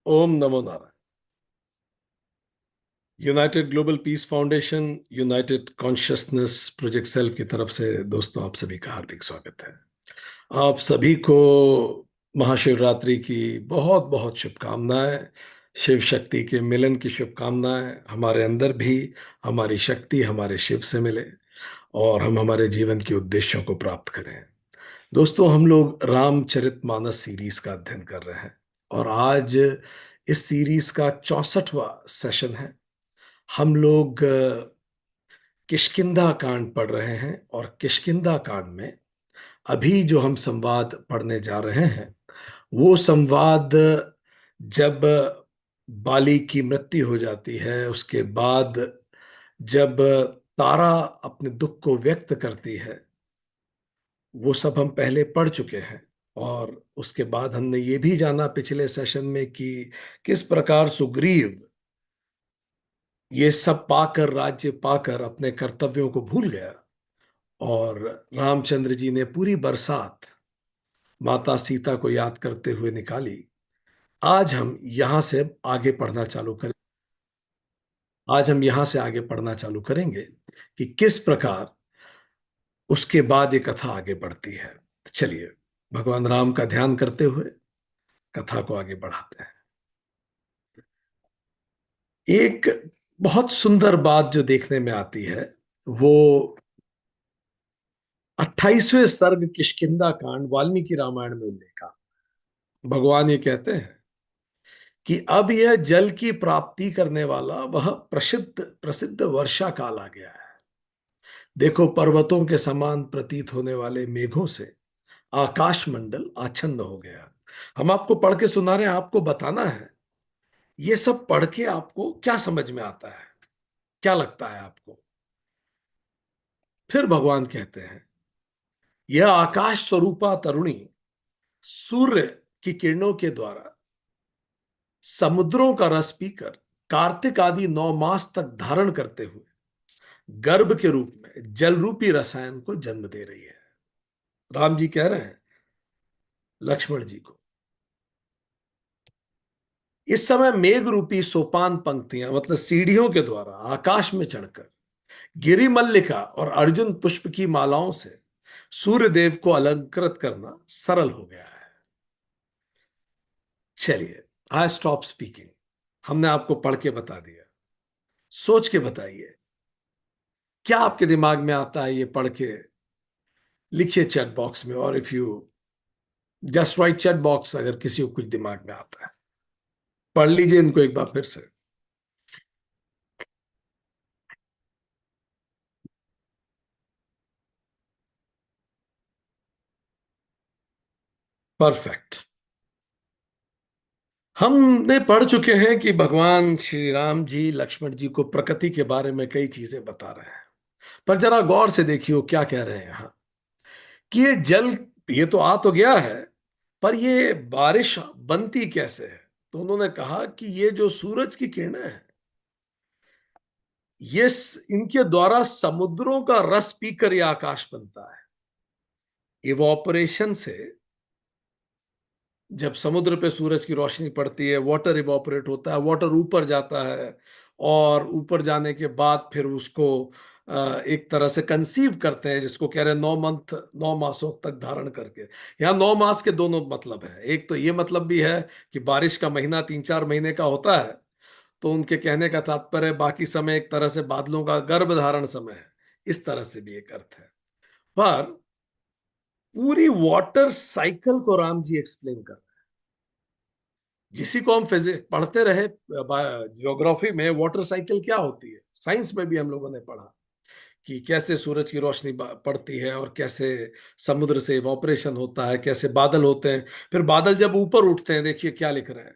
ओम नमो Narayan. United global peace foundation, United consciousness project self की तरफ से दोस्तों आप सभी का हार्दिक स्वागत है। आप सभी को महाशिवरात्रि की बहुत बहुत शुभकामनाएं। शिव शक्ति के मिलन की शुभकामनाएं। हमारे अंदर भी हमारी शक्ति हमारे शिव से मिले और हम हमारे जीवन के उद्देश्यों को प्राप्त करें। दोस्तों, हम लोग रामचरितमानस सीरीज का अध्ययन कर रहे हैं और आज इस सीरीज का 64वां सेशन है। हम लोग किष्किंधा कांड पढ़ रहे हैं और किष्किंधा कांड में अभी जो हम संवाद पढ़ने जा रहे हैं वो संवाद जब बाली की मृत्यु हो जाती है, उसके बाद जब तारा अपने दुख को व्यक्त करती है, वो सब हम पहले पढ़ चुके हैं। और उसके बाद हमने ये भी जाना पिछले सेशन में कि किस प्रकार सुग्रीव ये सब पाकर, राज्य पाकर अपने कर्तव्यों को भूल गया और रामचंद्र जी ने पूरी बरसात माता सीता को याद करते हुए निकाली। आज हम यहां से आगे पढ़ना चालू करें। आज हम यहां से आगे पढ़ना चालू करेंगे कि किस प्रकार उसके बाद ये कथा आगे बढ़ती है। तो चलिए, भगवान राम का ध्यान करते हुए कथा को आगे बढ़ाते हैं। एक बहुत सुंदर बात जो देखने में आती है वो 28वें सर्ग किष्किंधा कांड वाल्मीकि रामायण में उल्लेख। भगवान ये कहते हैं कि अब यह जल की प्राप्ति करने वाला वह प्रसिद्ध प्रसिद्ध वर्षा काल आ गया है। देखो, पर्वतों के समान प्रतीत होने वाले मेघों से आकाश मंडल आच्छन्न हो गया। हम आपको पढ़ के सुना रहे हैं, आपको बताना है ये सब पढ़ के आपको क्या समझ में आता है, क्या लगता है आपको। फिर भगवान कहते हैं, यह आकाश स्वरूपा तरुणी सूर्य की किरणों के द्वारा समुद्रों का रस पीकर कार्तिक आदि 9 मास तक धारण करते हुए गर्भ के रूप में जल रूपी रसायन को जन्म दे रही है। राम जी कह रहे हैं लक्ष्मण जी को, इस समय मेघ रूपी सोपान पंक्तियां मतलब सीढ़ियों के द्वारा आकाश में चढ़कर गिरि मल्लिका और अर्जुन पुष्प की मालाओं से सूर्य देव को अलंकृत करना सरल हो गया है। चलिए, आई स्टॉप स्पीकिंग। हमने आपको पढ़ के बता दिया। सोच के बताइए क्या आपके दिमाग में आता है ये पढ़ के। लिखिए चैट बॉक्स में, और if you just right chat box अगर किसी को कुछ दिमाग में आता है। पढ़ लीजिए इनको एक बार फिर से। परफेक्ट। हमने पढ़ चुके हैं कि भगवान श्री राम जी लक्ष्मण जी को प्रकृति के बारे में कई चीजें बता रहे हैं, पर जरा गौर से देखिए वो क्या कह रहे हैं यहां कि ये जल, ये तो आ तो गया है, पर ये बारिश बनती कैसे है। तो उन्होंने कहा कि ये जो सूरज की किरणें हैं, ये इनके द्वारा समुद्रों का रस पीकर ये आकाश बनता है। इवोपरेशन से जब समुद्र पे सूरज की रोशनी पड़ती है, वाटर इवोपरेट होता है, वाटर ऊपर जाता है और ऊपर जाने के बाद फिर उसको एक तरह से कंसीव करते हैं, जिसको कह रहे हैं 9 मंथ, 9 मासों तक धारण करके। यहाँ 9 मास के दोनों मतलब है। एक तो ये मतलब भी है कि बारिश का महीना 3-4 महीने का होता है, तो उनके कहने का तात्पर्य बाकी समय एक तरह से बादलों का गर्भ धारण समय है, इस तरह से भी एक अर्थ है। पर पूरी वाटर साइकिल को राम जी एक्सप्लेन कर, जिसी को हम फिजिक्स पढ़ते रहे ज्योग्राफी में, वाटर साइकिल क्या होती है, साइंस में भी हम लोगों ने पढ़ा कि कैसे सूरज की रोशनी पड़ती है और कैसे समुद्र से इवोपरेशन होता है, कैसे बादल होते हैं, फिर बादल जब ऊपर उठते हैं, देखिए क्या लिख रहे हैं,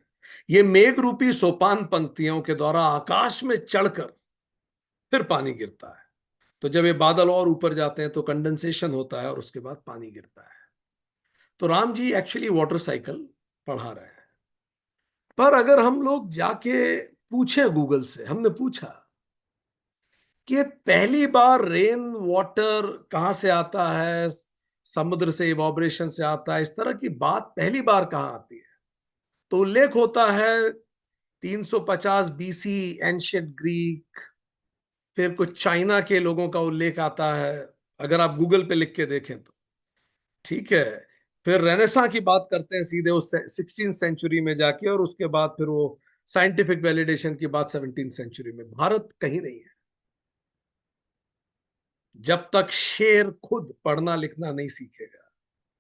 ये मेघ रूपी सोपान पंक्तियों के द्वारा आकाश में चढ़कर फिर पानी गिरता है। तो जब ये बादल और ऊपर जाते हैं तो कंडेंसेशन होता है और उसके बाद पानी गिरता है। तो Ram ji actually water cycle पढ़ा रहे हैं। पर अगर हम लोग जाके पूछे गूगल से, हमने पूछा कि पहली बार रेन वाटर कहां से आता है, समुद्र से इवोपरेशन से आता है, इस तरह की बात पहली बार कहां आती है, तो उल्लेख होता है 350 बीसी, एंशियंट ग्रीक, फिर कुछ चाइना के लोगों का उल्लेख आता है, अगर आप गूगल पे लिख के देखें तो। ठीक है। फिर रेनेसा की बात करते हैं सीधे उस 16 सेंचुरी में जाके, और उसके बाद फिर वो साइंटिफिक वैलिडेशन की बात 17 सेंचुरी में। भारत कहीं नहीं है जब तक शेर खुद पढ़ना लिखना नहीं सीखेगा।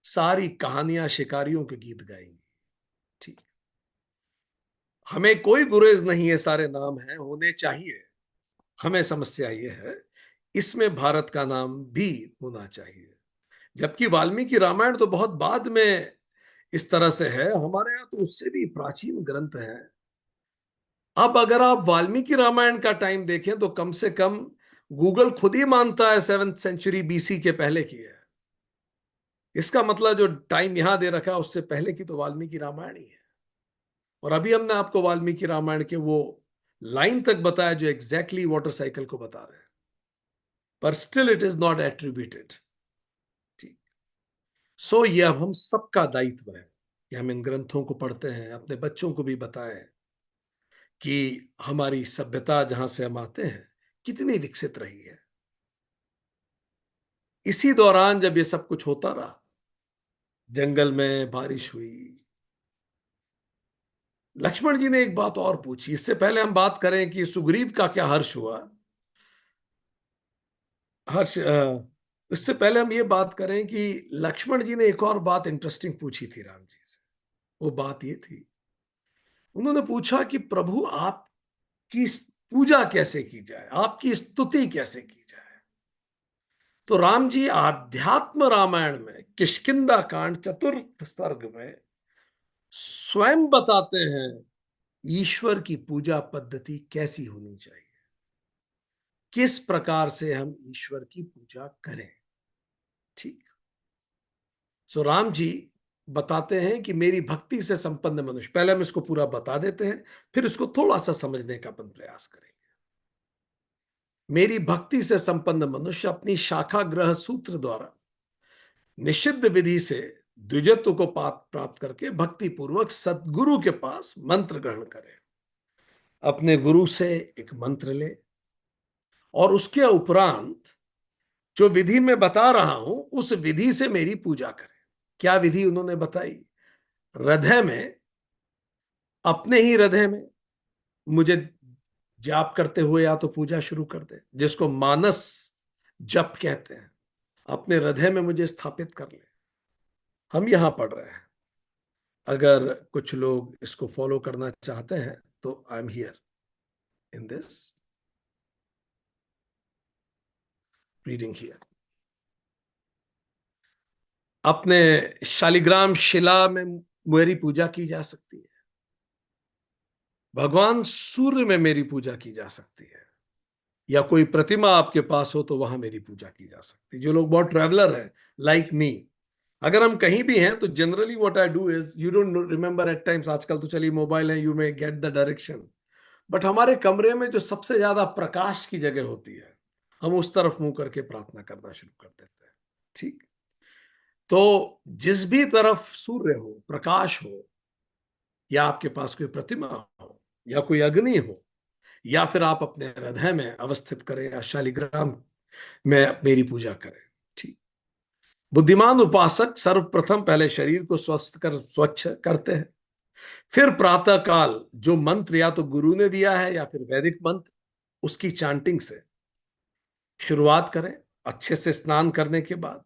सारी कहानियां शिकारियों के गीत गाएंगी। ठीक। हमें कोई गुरेज नहीं है, सारे नाम हैं, होने चाहिए। हमें समस्या ये है, इसमें भारत का नाम भी होना चाहिए। जबकि वाल्मीकि रामायण तो बहुत बाद में इस तरह से है, हमारे यहाँ तो उससे भी प्राचीन ग्रंथ है। अब अगर आप वाल्मीकि रामायण का टाइम देखें तो कम से कम गूगल खुद ही मानता है 7th सेंचुरी बीसी के पहले की है। इसका मतलब जो टाइम यहां दे रखा है उससे पहले की तो वाल्मीकि रामायण ही है। और अभी हमने आपको वाल्मीकि रामायण के वो लाइन तक बताया जो एग्जैक्टली वाटर साइकिल को बता रहे हैं, पर still it is not attributed. ठीक। सो ये अब हम सबका दायित्व है कि हम इन ग्रंथों को पढ़ते हैं, अपने बच्चों को भी बताएं कि हमारी सभ्यता जहां से हम आते हैं कितनी विकसित रही है। इसी दौरान जब ये सब कुछ होता रहा, जंगल में बारिश हुई, लक्ष्मण जी ने एक बात और पूछी। इससे पहले हम बात करें कि सुग्रीव का क्या हर्ष हुआ, हर्ष इससे पहले हम ये बात करें कि लक्ष्मण जी ने एक और बात इंटरेस्टिंग पूछी थी राम जी से। वो बात ये थी, उन्होंने पूछा कि प्रभु आपकी पूजा कैसे की जाए, आपकी स्तुति कैसे की जाए। तो राम जी आध्यात्म रामायण में किष्किंधा कांड चतुर्थ सर्ग में स्वयं बताते हैं ईश्वर की पूजा पद्धति कैसी होनी चाहिए, किस प्रकार से हम ईश्वर की पूजा करें। ठीक। सो राम जी बताते हैं कि मेरी भक्ति से संपन्न मनुष्य, पहले हम इसको पूरा बता देते हैं, फिर इसको थोड़ा सा समझने का अपन प्रयास करेंगे। मेरी भक्ति से संपन्न मनुष्य अपनी शाखा ग्रह सूत्र द्वारा निषिद्ध विधि से द्विजत्व को प्राप्त करके भक्ति पूर्वक सदगुरु के पास मंत्र ग्रहण करे, अपने गुरु से एक मंत्र ले, और उसके उपरांत जो विधि मैं बता रहा हूं उस विधि से मेरी पूजा करे। क्या विधि उन्होंने बताई? हृदय में, अपने ही हृदय में मुझे जाप करते हुए या तो पूजा शुरू कर दे, जिसको मानस जप कहते हैं। अपने हृदय में मुझे स्थापित कर ले। हम यहां पढ़ रहे हैं, अगर कुछ लोग इसको फॉलो करना चाहते हैं तो I am here in this reading here. अपने शालिग्राम शिला में मेरी पूजा की जा सकती है, भगवान सूर्य में मेरी पूजा की जा सकती है, या कोई प्रतिमा आपके पास हो तो वहां मेरी पूजा की जा सकती है। जो लोग बहुत ट्रैवलर हैं लाइक मी, अगर हम कहीं भी हैं तो generally what I do is, you don't remember at times, आजकल तो चलिए मोबाइल है, you may get the direction, but हमारे कमरे में जो सबसे ज्यादा प्रकाश की जगह होती है, हम उस तरफ मुंह करके प्रार्थना करना शुरू कर देते हैं। ठीक। तो जिस भी तरफ सूर्य हो, प्रकाश हो, या आपके पास कोई प्रतिमा हो, या कोई अग्नि हो, या फिर आप अपने हृदय में अवस्थित करें या शालिग्राम में मेरी पूजा करें। ठीक। बुद्धिमान उपासक सर्वप्रथम पहले शरीर को स्वस्थ कर स्वच्छ करते हैं, फिर प्रातः काल जो मंत्र या तो गुरु ने दिया है या फिर वैदिक मंत्र, उसकी चांटिंग से शुरुआत करें। अच्छे से स्नान करने के बाद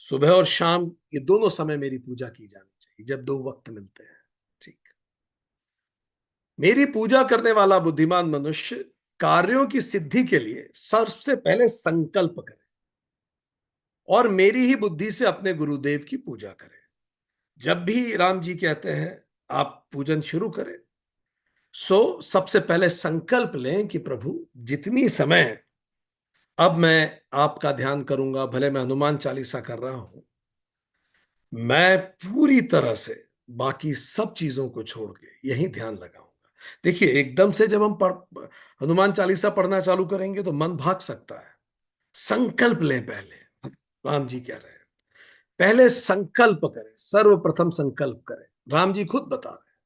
सुबह और शाम, ये दोनों समय मेरी पूजा की जानी चाहिए, जब दो वक्त मिलते हैं। ठीक। मेरी पूजा करने वाला बुद्धिमान मनुष्य कार्यों की सिद्धि के लिए सबसे पहले संकल्प करे और मेरी ही बुद्धि से अपने गुरुदेव की पूजा करे। जब भी राम जी कहते हैं आप पूजन शुरू करें, सबसे पहले संकल्प लें कि प्रभु जितनी समय अब मैं आपका ध्यान करूंगा, भले मैं हनुमान चालीसा कर रहा हूं, मैं पूरी तरह से बाकी सब चीजों को छोड़ के यही ध्यान लगाऊंगा। देखिए, एकदम से जब हम हनुमान चालीसा पढ़ना चालू करेंगे तो मन भाग सकता है। संकल्प लें पहले, राम जी कह रहे हैं पहले संकल्प करें, सर्वप्रथम संकल्प करें। राम जी खुद बता रहे हैं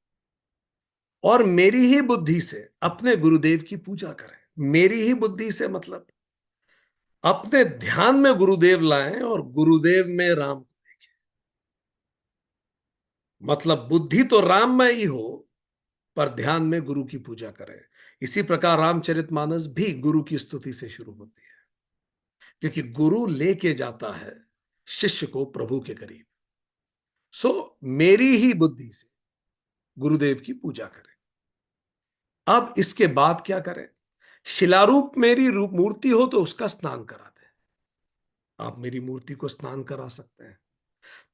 और मेरी ही बुद्धि से अपने गुरुदेव की पूजा करें। मेरी ही बुद्धि से मतलब अपने ध्यान में गुरुदेव लाएं और गुरुदेव में राम। मतलब बुद्धि तो राम में ही हो, पर ध्यान में गुरु की पूजा करें। इसी प्रकार रामचरितमानस भी गुरु की स्तुति से शुरू होती है, क्योंकि गुरु लेके जाता है शिष्य को प्रभु के करीब। सो मेरी ही बुद्धि से गुरुदेव की पूजा करें। अब इसके बाद क्या करें? शिलारूप मेरी रूप मूर्ति हो तो उसका स्नान करा दें। आप मेरी मूर्ति को स्नान करा सकते हैं।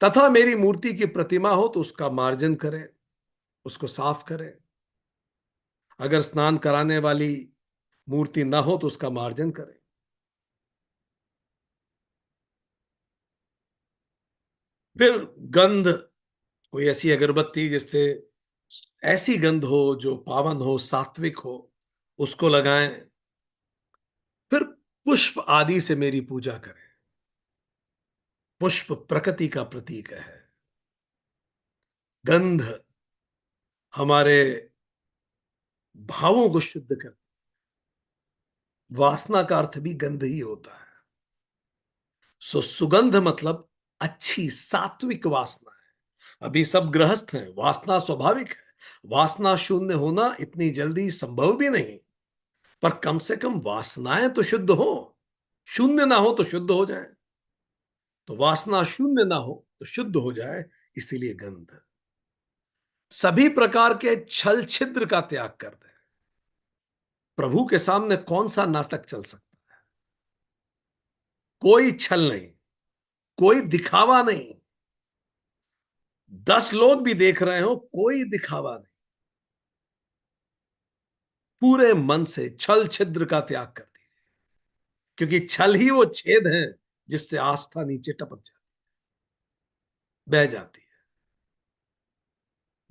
तथा मेरी मूर्ति की प्रतिमा हो तो उसका मार्जन करें, उसको साफ करें। अगर स्नान कराने वाली मूर्ति ना हो तो उसका मार्जन करें। फिर गंध, कोई ऐसी अगरबत्ती जिससे ऐसी गंध हो जो पावन हो, सात्विक हो, उसको लगाएं। फिर पुष्प आदि से मेरी पूजा करें। पुष्प प्रकृति का प्रतीक है। गंध हमारे भावों को शुद्ध कर, वासना का अर्थ भी गंध ही होता है। सो सुगंध मतलब अच्छी सात्विक वासना है। अभी सब गृहस्थ हैं, वासना स्वाभाविक है। वासना शून्य होना इतनी जल्दी संभव भी नहीं, पर कम से कम वासनाएं तो शुद्ध हो। शून्य ना हो तो शुद्ध हो जाए। तो वासना शून्य ना हो तो शुद्ध हो जाए, इसीलिए गंध। सभी प्रकार के छल छिद्र का त्याग कर दें। प्रभु के सामने कौन सा नाटक चल सकता है? कोई छल नहीं, कोई दिखावा नहीं। 10 लोग भी देख रहे हो, कोई दिखावा नहीं। पूरे मन से छल छिद्र का त्याग कर दीजिए, क्योंकि छल ही वो छेद है जिससे आस्था नीचे टपक जाती, बह जाती है।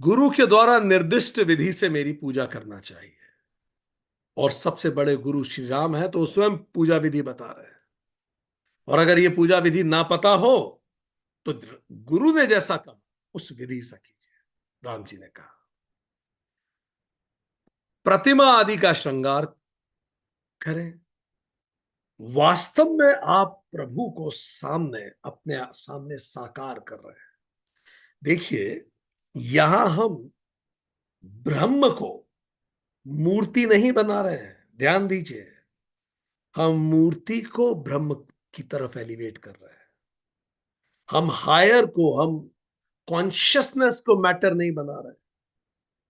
गुरु के द्वारा निर्दिष्ट विधि से मेरी पूजा करना चाहिए। और सबसे बड़े गुरु श्री राम है, तो वो स्वयं पूजा विधि बता रहे हैं। और अगर ये पूजा विधि ना पता हो तो गुरु ने जैसा कहा उस विधि से कीजिए। राम जी ने कहा प्रतिमा आदि का श्रृंगार करें। वास्तव में आप प्रभु को सामने, अपने सामने साकार कर रहे हैं। देखिए, यहां हम ब्रह्म को मूर्ति नहीं बना रहे हैं, ध्यान दीजिए। हम मूर्ति को ब्रह्म की तरफ एलिवेट कर रहे हैं। हम हायर को, हम कॉन्शियसनेस को मैटर नहीं बना रहे,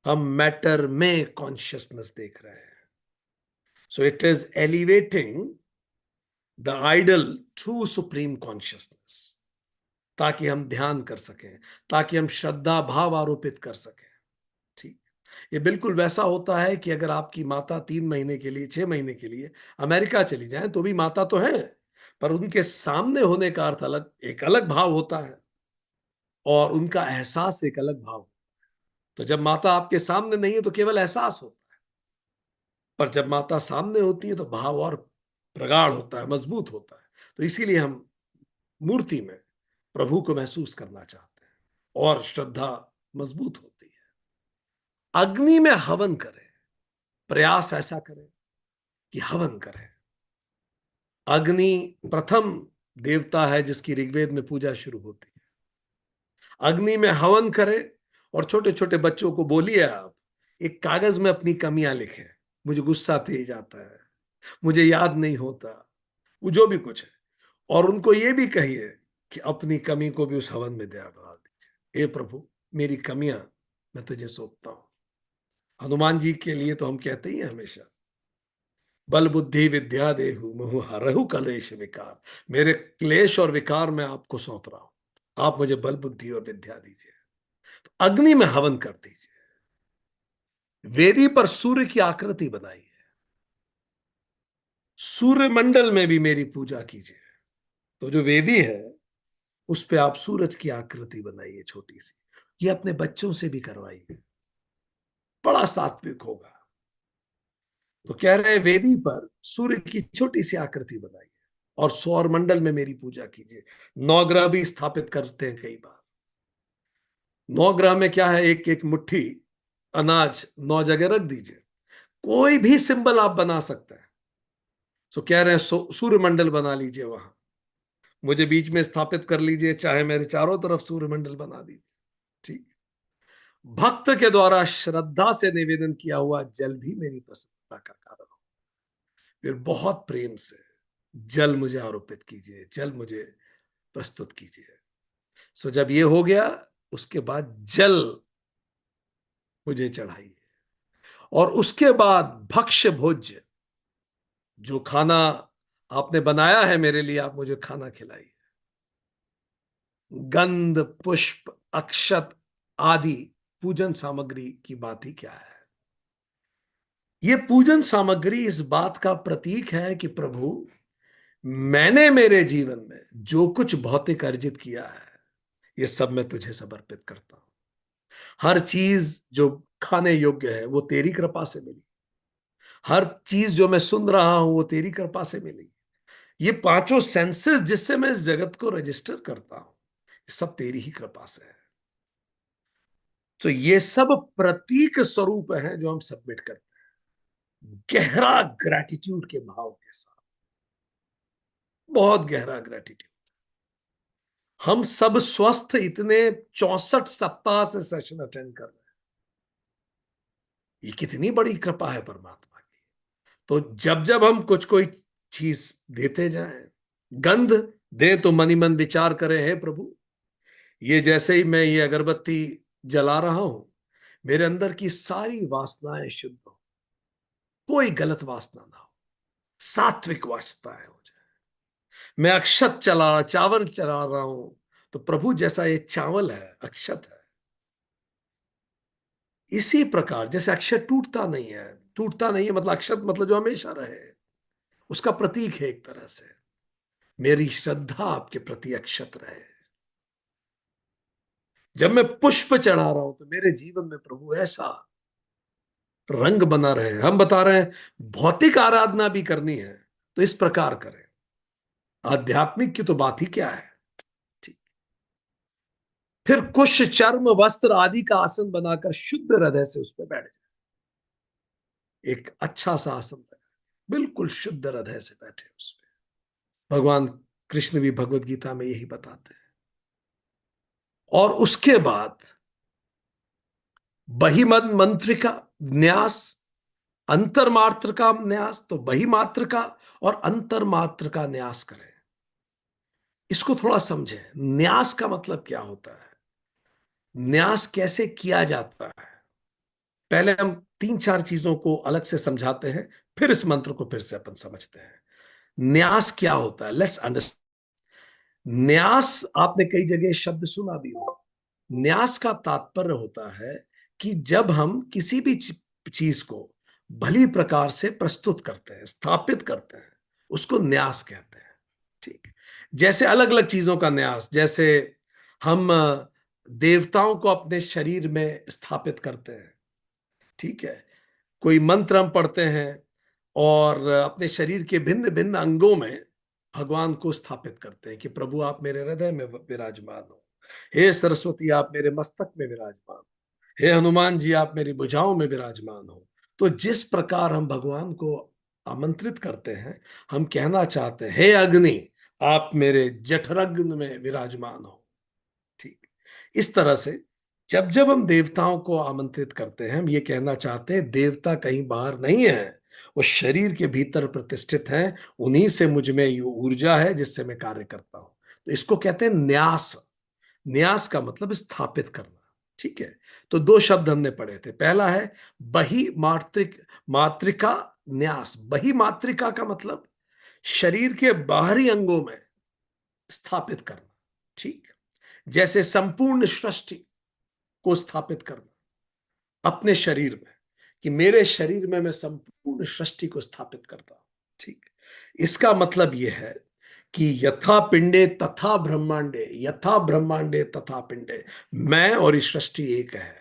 हम मैटर में कॉन्शियसनेस देख रहे हैं। So it is elevating the idol to supreme consciousness, ताकि हम ध्यान कर सकें, ताकि हम श्रद्धा भाव आरोपित कर सकें। ठीक, ये बिल्कुल वैसा होता है कि अगर आपकी माता 3 महीने के लिए, 6 महीने के लिए अमेरिका चली जाए तो भी माता तो है, पर उनके सामने होने का अर्थ अलग, एक अलग भाव होता है, और उनका एहसास एक अलग भाव। तो जब माता आपके सामने नहीं है तो केवल एहसास होता है, पर जब माता सामने होती है तो भाव और प्रगाढ़ होता है, मजबूत होता है। तो इसीलिए हम मूर्ति में प्रभु को महसूस करना चाहते हैं, और श्रद्धा मजबूत होती है। अग्नि में हवन करें। प्रयास ऐसा करें कि हवन करें। अग्नि प्रथम देवता है जिसकी ऋग्वेद में पूजा शुरू होती है। अग्नि में हवन करें, और छोटे छोटे बच्चों को बोलिए आप एक कागज में अपनी कमियां लिखें। मुझे गुस्सा तेज आता है, मुझे याद नहीं होता, वो जो भी कुछ है। और उनको ये भी कहिए कि अपनी कमी को भी उस हवन में दे डाल दीजिए। हे प्रभु, मेरी कमियां मैं तुझे सौंपता हूं। हनुमान जी के लिए तो हम कहते ही हैं हमेशा, बल बुद्धि विद्या देहु मोह हरहु कलेश विकार। मेरे क्लेश और विकार मैं आपको सौंप रहा हूं, आप मुझे बल बुद्धि और विद्या दीजिए। तो अग्नि में हवन कर दीजिए। वेदी पर सूर्य की आकृति बनाइए। सूर्य मंडल में भी मेरी पूजा कीजिए। तो जो वेदी है उस पे आप सूरज की आकृति बनाइए छोटी सी। ये अपने बच्चों से भी करवाइए, बड़ा सात्विक होगा। तो कह रहे हैं वेदी पर सूर्य की छोटी सी आकृति बनाइए, और सौर मंडल में मेरी पूजा कीजिए। 9 ग्रह भी स्थापित करते हैं कई बार। 9 ग्रह में क्या है, एक एक मुट्ठी अनाज 9 जगह रख दीजिए, कोई भी सिंबल आप बना सकते हैं। तो कह रहे हैं सूर्यमंडल बना लीजिए वहां, मुझे बीच में स्थापित कर लीजिए, चाहे मेरे चारों तरफ सूर्यमंडल बना दीजिए। ठीक। भक्त के द्वारा श्रद्धा से निवेदन किया हुआ जल भी मेरी प्रसन्नता का कारण हो। फिर बहुत प्रेम से जल मुझे आरोपित कीजिए, जल मुझे प्रस्तुत कीजिए। सो जब ये हो गया, उसके बाद जल मुझे चढ़ाइए, और उसके बाद भक्ष्य भोज्य, जो खाना आपने बनाया है मेरे लिए, आप मुझे खाना खिलाइए। गंध, पुष्प, अक्षत आदि पूजन सामग्री की बात ही क्या है। ये पूजन सामग्री इस बात का प्रतीक है कि प्रभु, मैंने मेरे जीवन में जो कुछ भौतिक अर्जित किया है, ये सब मैं तुझे समर्पित करता हूं। हर चीज जो खाने योग्य है वो तेरी कृपा से मिली, हर चीज जो मैं सुन रहा हूं वो तेरी कृपा से मिली, ये पांचों सेंसेस जिससे मैं इस जगत को रजिस्टर करता हूं, ये सब तेरी ही कृपा से है। तो ये सब प्रतीक स्वरूप हैं जो हम सबमिट करते हैं, गहरा ग्रेटिट्यूड के भाव के साथ, बहुत गहरा ग्रेटिट्यूड। हम सब स्वस्थ इतने 64 सप्ताह से सेशन अटेंड कर रहे हैं, ये कितनी बड़ी कृपा है परमात्मा की। तो जब जब हम कुछ कोई चीज देते जाएं, गंध दे तो मनी मन विचार करें, हे प्रभु, ये जैसे ही मैं ये अगरबत्ती जला रहा हूं, मेरे अंदर की सारी वासनाएं शुद्ध हो, कोई गलत वासना ना हो, सात्विक वासनाएं हो जाए। मैं अक्षत चावल चला रहा हूं, तो प्रभु जैसा ये चावल है, अक्षत है, इसी प्रकार जैसे अक्षत टूटता नहीं है, टूटता नहीं है मतलब अक्षत मतलब जो हमेशा रहे, उसका प्रतीक है एक तरह से। मेरी श्रद्धा आपके प्रति अक्षत रहे। जब मैं पुष्प चढ़ा रहा हूं तो मेरे जीवन में प्रभु ऐसा रंग बना रहे। हम बता रहे हैं भौतिक आराधना भी करनी है तो इस प्रकार करें, आध्यात्मिक की तो बात ही क्या है। ठीक। फिर कुश, चर्म, वस्त्र आदि का आसन बनाकर शुद्ध हृदय से उस पर बैठ जाए। एक अच्छा सा आसन बनाए, बिल्कुल शुद्ध हृदय से बैठे उस पर। भगवान कृष्ण भी भगवत गीता में यही बताते हैं। और उसके बाद बहिमन मंत्रिका न्यास, अंतर्मात्र का न्यास, तो बहिमात्र का और अंतर्मात्र का न्यास करें। इसको थोड़ा समझें, न्यास का मतलब क्या होता है, न्यास कैसे किया जाता है। पहले हम 3-4 चीजों को अलग से समझाते हैं, फिर इस मंत्र को फिर से अपन समझते हैं। न्यास क्या होता है, लेट्स अंडरस्टैंड। न्यास आपने कई जगह शब्द सुना भी हो। न्यास का तात्पर्य होता है कि जब हम किसी भी चीज को भली प्रकार से प्रस्तुत करते हैं, स्थापित करते हैं, उसको न्यास कहते हैं। ठीक। जैसे अलग अलग चीजों का न्यास, जैसे हम देवताओं को अपने शरीर में स्थापित करते हैं। ठीक है। कोई मंत्र हम पढ़ते हैं और अपने शरीर के भिन्न भिन्न अंगों में भगवान को स्थापित करते हैं कि प्रभु आप मेरे हृदय में विराजमान हो, हे सरस्वती आप मेरे मस्तक में विराजमान हो, हे हनुमान जी आप मेरी भुजाओं में विराजमान हो। तो जिस प्रकार हम भगवान को आमंत्रित करते हैं, हम कहना चाहते हैं हे अग्नि आप मेरे जठरग्न में विराजमान हो। ठीक। इस तरह से जब जब हम देवताओं को आमंत्रित करते हैं, हम ये कहना चाहते हैं देवता कहीं बाहर नहीं है, वो शरीर के भीतर प्रतिष्ठित हैं, उन्हीं से मुझ में ये ऊर्जा है जिससे मैं कार्य करता हूं। तो इसको कहते हैं न्यास। न्यास का मतलब स्थापित करना। ठीक है। तो 2 शब्द हमने पढ़े थे, पहला है बही मात्रिका न्यास। बही मात्रिका का मतलब शरीर के बाहरी अंगों में स्थापित करना। ठीक। जैसे संपूर्ण सृष्टि को स्थापित करना अपने शरीर में, कि मेरे शरीर में मैं संपूर्ण सृष्टि को स्थापित करता हूं। ठीक। इसका मतलब यह है कि यथा पिंडे तथा ब्रह्मांडे, यथा ब्रह्मांडे तथा पिंडे, मैं और इस सृष्टि एक है।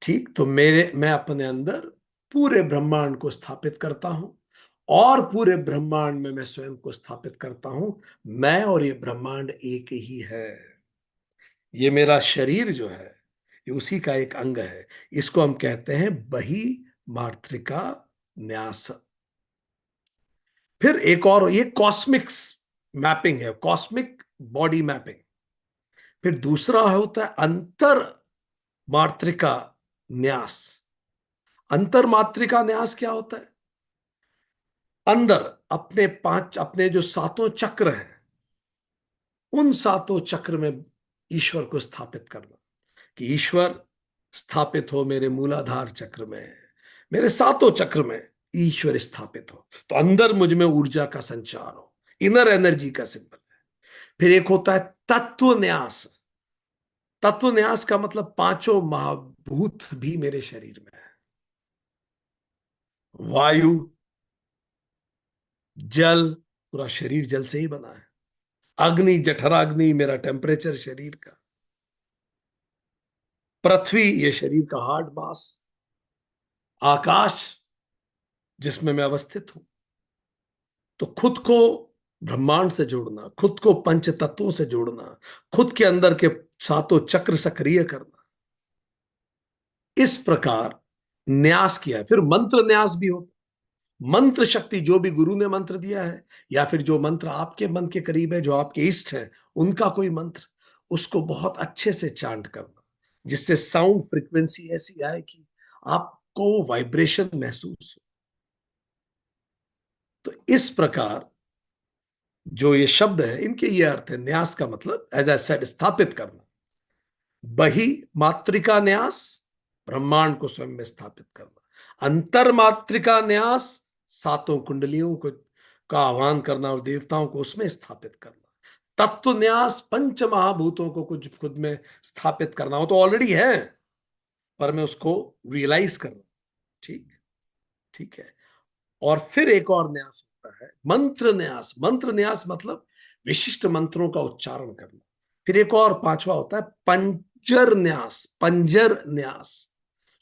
ठीक। तो मैं अपने अंदर पूरे ब्रह्मांड को स्थापित करता हूं, और पूरे ब्रह्मांड में मैं स्वयं को स्थापित करता हूं। मैं और ये ब्रह्मांड एक ही है। ये मेरा शरीर जो है, ये उसी का एक अंग है। इसको हम कहते हैं बही मात्रिका न्यास। फिर एक और, ये कॉस्मिक्स मैपिंग है, कॉस्मिक बॉडी मैपिंग। फिर दूसरा होता है अंतर मात्रिका न्यास। अंतर मात्रिका न्यास क्या होता है? अंदर अपने पांच, अपने जो सातों चक्र हैं, उन सातों चक्र में ईश्वर को स्थापित करना, कि ईश्वर स्थापित हो मेरे मूलाधार चक्र में, मेरे सातों चक्र में ईश्वर स्थापित हो, तो अंदर मुझ में ऊर्जा का संचार हो, इनर एनर्जी का सिंबल है। फिर एक होता है तत्व न्यास। तत्व न्यास का मतलब पांचों महाभूत भी मेरे शरीर में है। वायु, जल, पूरा शरीर जल से ही बना है। अग्नि, जठराग्नि मेरा टेम्परेचर शरीर का। पृथ्वी, ये शरीर का हार्ड मास। आकाश, जिसमें मैं अवस्थित हूं। तो खुद को ब्रह्मांड से जोड़ना, खुद को पंच तत्वों से जोड़ना, खुद के अंदर के सातों चक्र सक्रिय करना, इस प्रकार न्यास किया है। फिर मंत्र न्यास भी हो। मंत्र शक्ति, जो भी गुरु ने मंत्र दिया है, या फिर जो मंत्र आपके मन के करीब है, जो आपके इष्ट है, उनका कोई मंत्र, उसको बहुत अच्छे से चांट करना, जिससे साउंड फ्रीक्वेंसी ऐसी आए कि आपको वाइब्रेशन महसूस हो। तो इस प्रकार जो ये शब्द है, इनके ये अर्थ है। न्यास का मतलब, एज आई सेड, स्थापित करना। बही मात्रिका न्यास, ब्रह्मांड को स्वयं में स्थापित करना। अंतर मात्रिका न्यास, सातों कुंडलियों को का आह्वान करना और देवताओं को उसमें स्थापित करना। तत्व न्यास, पंच महाभूतों को कुछ खुद में स्थापित करना। वो तो ऑलरेडी है, पर मैं उसको रियलाइज करना। ठीक, ठीक है। और फिर एक और न्यास होता है मंत्र न्यास। मंत्र न्यास मतलब विशिष्ट मंत्रों का उच्चारण करना। फिर एक और पांचवा होता है पंजर न्यास। पंजर न्यास,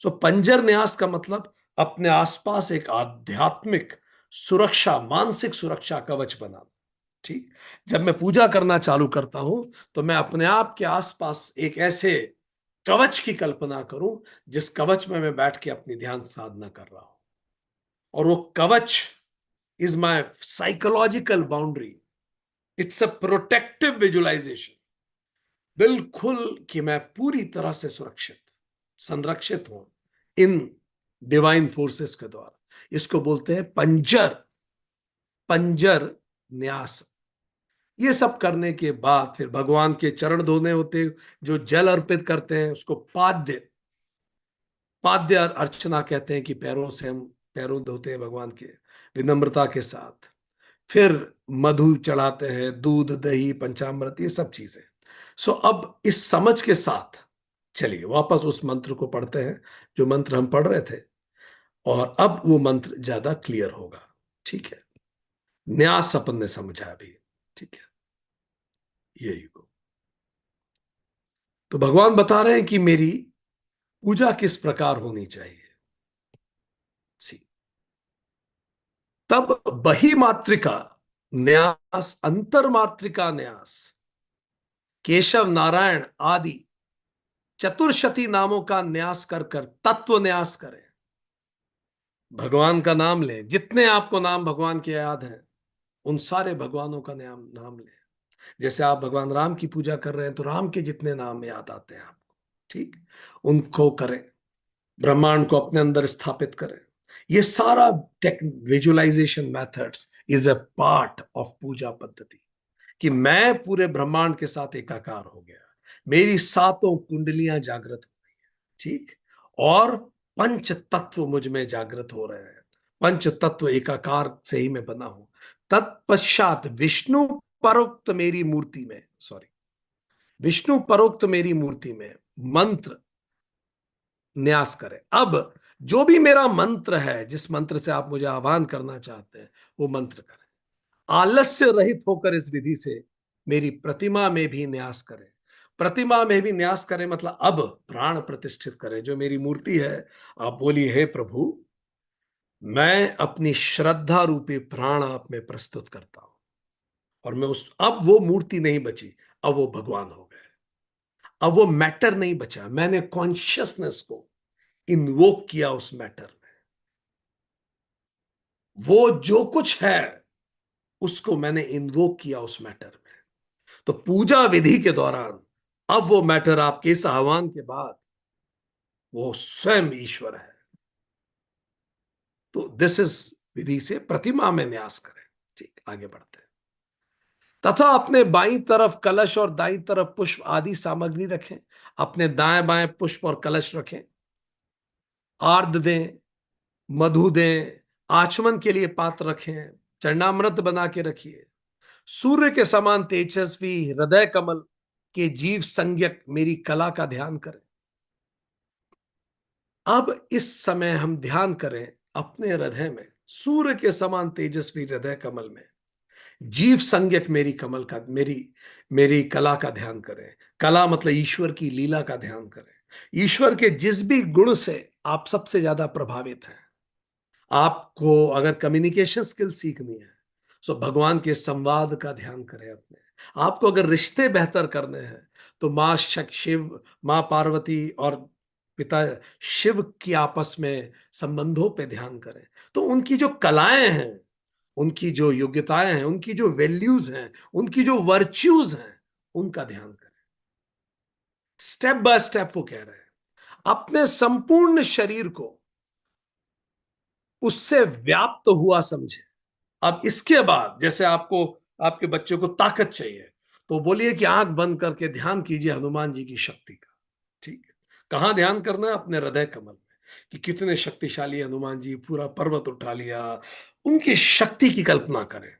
सो पंजर न्यास का मतलब अपने आसपास एक आध्यात्मिक सुरक्षा, मानसिक सुरक्षा कवच बनाना। ठीक, जब मैं पूजा करना चालू करता हूं, तो मैं अपने आप के आसपास एक ऐसे कवच की कल्पना करूं, जिस कवच में मैं बैठ के अपनी ध्यान साधना कर रहा हूं। और वो कवच is my psychological boundary. It's a protective visualization. बिल्कुल कि मैं पूरी तरह से सुरक्षित, संरक्षित हूं इन डिवाइन फोर्सेस के द्वारा। इसको बोलते हैं पंजर, पंजर न्यास। ये सब करने के बाद फिर भगवान के चरण धोने होते, जो जल अर्पित करते हैं उसको पाद्य, पाद्य अर्चना कहते हैं, कि पैरों से हम पैरों धोते हैं भगवान के विनम्रता के साथ। फिर मधु चढ़ाते हैं, दूध, दही, पंचामृत, ये सब चीजें। सो अब इस समझ के साथ चलिए वापस उस मंत्र को पढ़ते हैं, जो मंत्र हम पढ़ रहे थे, और अब वो मंत्र ज्यादा क्लियर होगा। ठीक है, न्यास अपन ने समझा अभी। ठीक है, यही को तो भगवान बता रहे हैं कि मेरी पूजा किस प्रकार होनी चाहिए। सी, तब बही मात्रिका न्यास, अंतर मात्रिका न्यास, केशव, नारायण आदि चतुर्शती नामों का न्यास कर कर तत्व न्यास करें। भगवान का नाम लें, जितने आपको नाम भगवान के याद हैं, उन सारे भगवानों का नाम लें। जैसे आप भगवान राम की पूजा कर रहे हैं, तो राम के जितने नाम याद आते हैं आपको, ठीक, उनको करें। ब्रह्मांड को अपने अंदर स्थापित करें। ये सारा tech visualization methods is a part of पूजा पद्धति, कि मैं पूरे ब्रह्मांड के साथ एकाकार हो गया, मेरी सातों कुंडलियां जागृत हो गई हैं। ठीक, और पंच तत्व मुझ में जागृत हो रहे हैं। पंच तत्व एकाकार से ही मैं बना हूं। तत्पश्चात विष्णु परोक्त मेरी मूर्ति में, सॉरी, विष्णु परोक्त मेरी मूर्ति में मंत्र न्यास करें। अब जो भी मेरा मंत्र है, जिस मंत्र से आप मुझे आह्वान करना चाहते हैं, वो मंत्र करें। आलस्य रहित होकर इस विधि से मेरी प्रतिमा में भी न्यास करें। प्रतिमा में भी न्यास करें मतलब अब प्राण प्रतिष्ठित करें। जो मेरी मूर्ति है, आप बोलिए, हे प्रभु, मैं अपनी श्रद्धा रूपी प्राण आप में प्रस्तुत करता हूं। और मैं उस, अब वो मूर्ति नहीं बची, अब वो भगवान हो गए। अब वो मैटर नहीं बचा, मैंने कॉन्शियसनेस को इन्वोक किया उस मैटर में। वो जो कुछ है उसको मैंने इन्वोक किया उस मैटर में। तो पूजा विधि के दौरान अब वो मैटर आपके इस आह्वान के बाद वो स्वयं ईश्वर है। तो दिस इज विधि से प्रतिमा में न्यास करें। ठीक, आगे बढ़ते हैं। तथा अपने बाईं तरफ कलश और दाईं तरफ पुष्प आदि सामग्री रखें। अपने दाएं बाएं पुष्प और कलश रखें। आर्द दें, मधु दें, आचमन के लिए पात्र रखें, चरणामृत बना के रखिए। सूर्य के समान तेजस्वी हृदय कमल के जीव संज्ञक मेरी कला का ध्यान करें। अब इस समय हम ध्यान करें अपने हृदय में, सूर्य के समान तेजस्वी हृदय कमल में जीव संज्ञक मेरी कमल का, मेरी मेरी कला का ध्यान करें। कला मतलब ईश्वर की लीला का ध्यान करें। ईश्वर के जिस भी गुण से आप सबसे ज्यादा प्रभावित हैं, आपको अगर कम्युनिकेशन स्किल सीखनी है तो भगवान के संवाद का ध्यान करें अपने। आपको अगर रिश्ते बेहतर करने हैं तो माँ शिव, माँ पार्वती और पिता शिव की आपस में संबंधों पे ध्यान करें। तो उनकी जो कलाएं हैं, उनकी जो योग्यताएं हैं, उनकी जो वैल्यूज हैं, उनकी जो वर्च्यूज हैं, उनका ध्यान करें। स्टेप बाय स्टेप वो कह रहे हैं अपने संपूर्ण शरीर को उससे व्याप्त हुआ समझे। अब इसके बाद जैसे आपको, आपके बच्चे को ताकत चाहिए तो बोलिए कि आंख बंद करके ध्यान कीजिए हनुमान जी की शक्ति का। ठीक है, कहां ध्यान करना है? अपने हृदय कमल में, कि कितने शक्तिशाली हनुमान जी, पूरा पर्वत उठा लिया, उनकी शक्ति की कल्पना करें।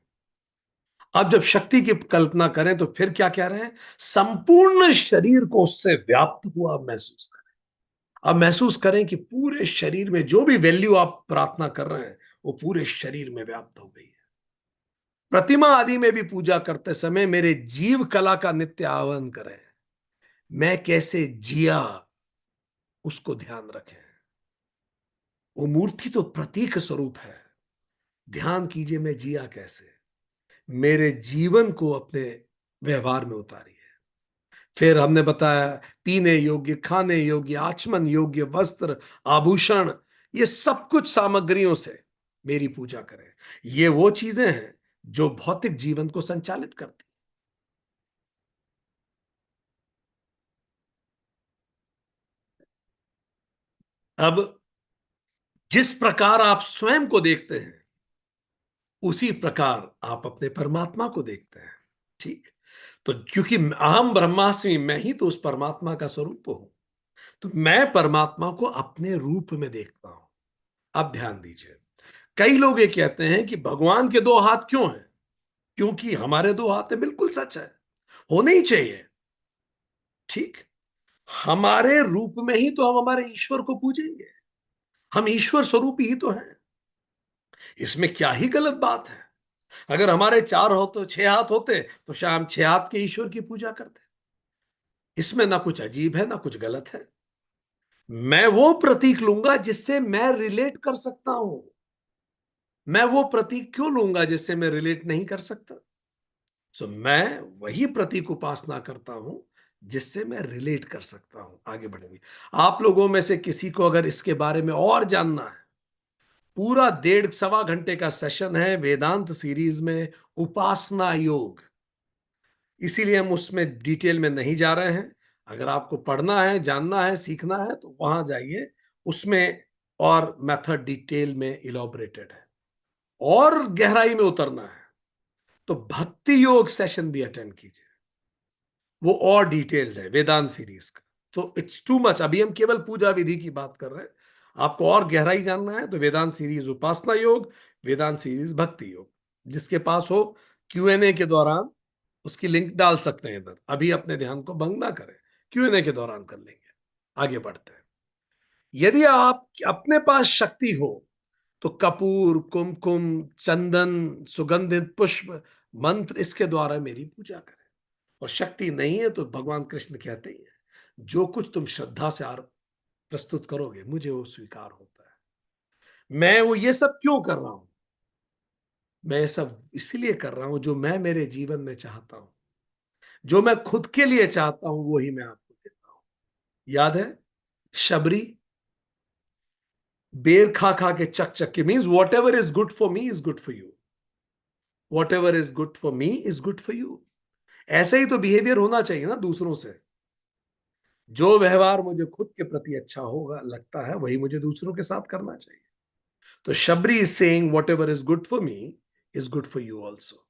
अब जब शक्ति की कल्पना करें तो फिर क्या कह रहे हैं? संपूर्ण शरीर को उससे व्याप्त हुआ महसूस करें। अब महसूस करें कि पूरे शरीर में जो भी वैल्यू आप प्रार्थना कर रहे हैं वो पूरे शरीर में व्याप्त हो गई है। प्रतिमा आदि में भी पूजा करते समय मेरे जीव कला का नित्य आह्वान करें। मैं कैसे जिया उसको ध्यान रखें। वो मूर्ति तो प्रतीक स्वरूप है, ध्यान कीजिए मैं जिया कैसे। मेरे जीवन को अपने व्यवहार में उतारिए। फिर हमने बताया पीने योग्य, खाने योग्य, आचमन योग्य वस्त्र, आभूषण, ये सब कुछ सामग्रियों से मेरी पूजा करें। ये वो चीजें हैं जो भौतिक जीवन को संचालित करती। अब जिस प्रकार आप स्वयं को देखते हैं उसी प्रकार आप अपने परमात्मा को देखते हैं। ठीक, तो क्योंकि अहम ब्रह्मास्मि, मैं ही तो उस परमात्मा का स्वरूप हूं, तो मैं परमात्मा को अपने रूप में देखता हूं। अब ध्यान दीजिए, कई लोग ये कहते हैं कि भगवान के दो हाथ क्यों हैं? क्योंकि हमारे दो हाथ है, बिल्कुल सच है, होने ही चाहिए। ठीक, हमारे रूप में ही तो हम हमारे ईश्वर को पूजेंगे। हम ईश्वर स्वरूप ही तो हैं। इसमें क्या ही गलत बात है? अगर हमारे चार हो तो छह हाथ होते तो शायद हम छह हाथ के ईश्वर की पूजा करते। इसमें ना कुछ अजीब है ना कुछ गलत है। मैं वो प्रतीक लूंगा जिससे मैं रिलेट कर सकता हूं। मैं वो प्रतीक क्यों लूंगा जिससे मैं रिलेट नहीं कर सकता? सो मैं वही प्रतीक उपासना करता हूं जिससे मैं रिलेट कर सकता हूं। आगे बढ़ेंगे। आप लोगों में से किसी को अगर इसके बारे में और जानना है, पूरा 1.5 सवा घंटे का सेशन है वेदांत सीरीज में, उपासना योग। इसीलिए हम उसमें डिटेल में नहीं जा रहे हैं। अगर आपको पढ़ना है, जानना है, सीखना है तो वहां जाइए, उसमें और मेथड डिटेल में इलॉबरेटेड है। और गहराई में उतरना है तो भक्ति योग सेशन भी अटेंड कीजिए, वो और डिटेल्ड है वेदांत सीरीज का। तो इट्स टू मच, अभी हम केवल पूजा विधि की बात कर रहे हैं। आपको और गहराई जानना है तो वेदांत सीरीज उपासना योग, वेदांत सीरीज भक्ति योग, जिसके पास हो Q&A के दौरान उसकी लिंक डाल सकते हैं इधर। अभी अपने ध्यान को भंग ना करें, Q&A के दौरान कर लेंगे। आगे बढ़ते हैं। यदि आप अपने पास शक्ति हो तो कपूर, कुमकुम, चंदन, सुगंधित पुष्प, मंत्र, इसके द्वारा मेरी पूजा करें। और शक्ति नहीं है तो भगवान कृष्ण कहते ही है जो कुछ तुम श्रद्धा से प्रस्तुत करोगे मुझे वो स्वीकार होता है। मैं वो ये सब क्यों कर रहा हूं? मैं ये सब इसलिए कर रहा हूं जो मैं मेरे जीवन में चाहता हूं, जो मैं खुद के लिए चाहता हूं वही मैं आपको देता याद है? शबरी बेर खा खा के चक चक के, means what ever is good for me is good for you, what ever is good for me is good for you. ऐसा ही तो बिहेवियर होना चाहिए ना दूसरों से। जो व्यवहार मुझे खुद के प्रति अच्छा होगा लगता है वही मुझे दूसरों के साथ करना चाहिए। तो Shabari is saying whatever is good for me is good for you also.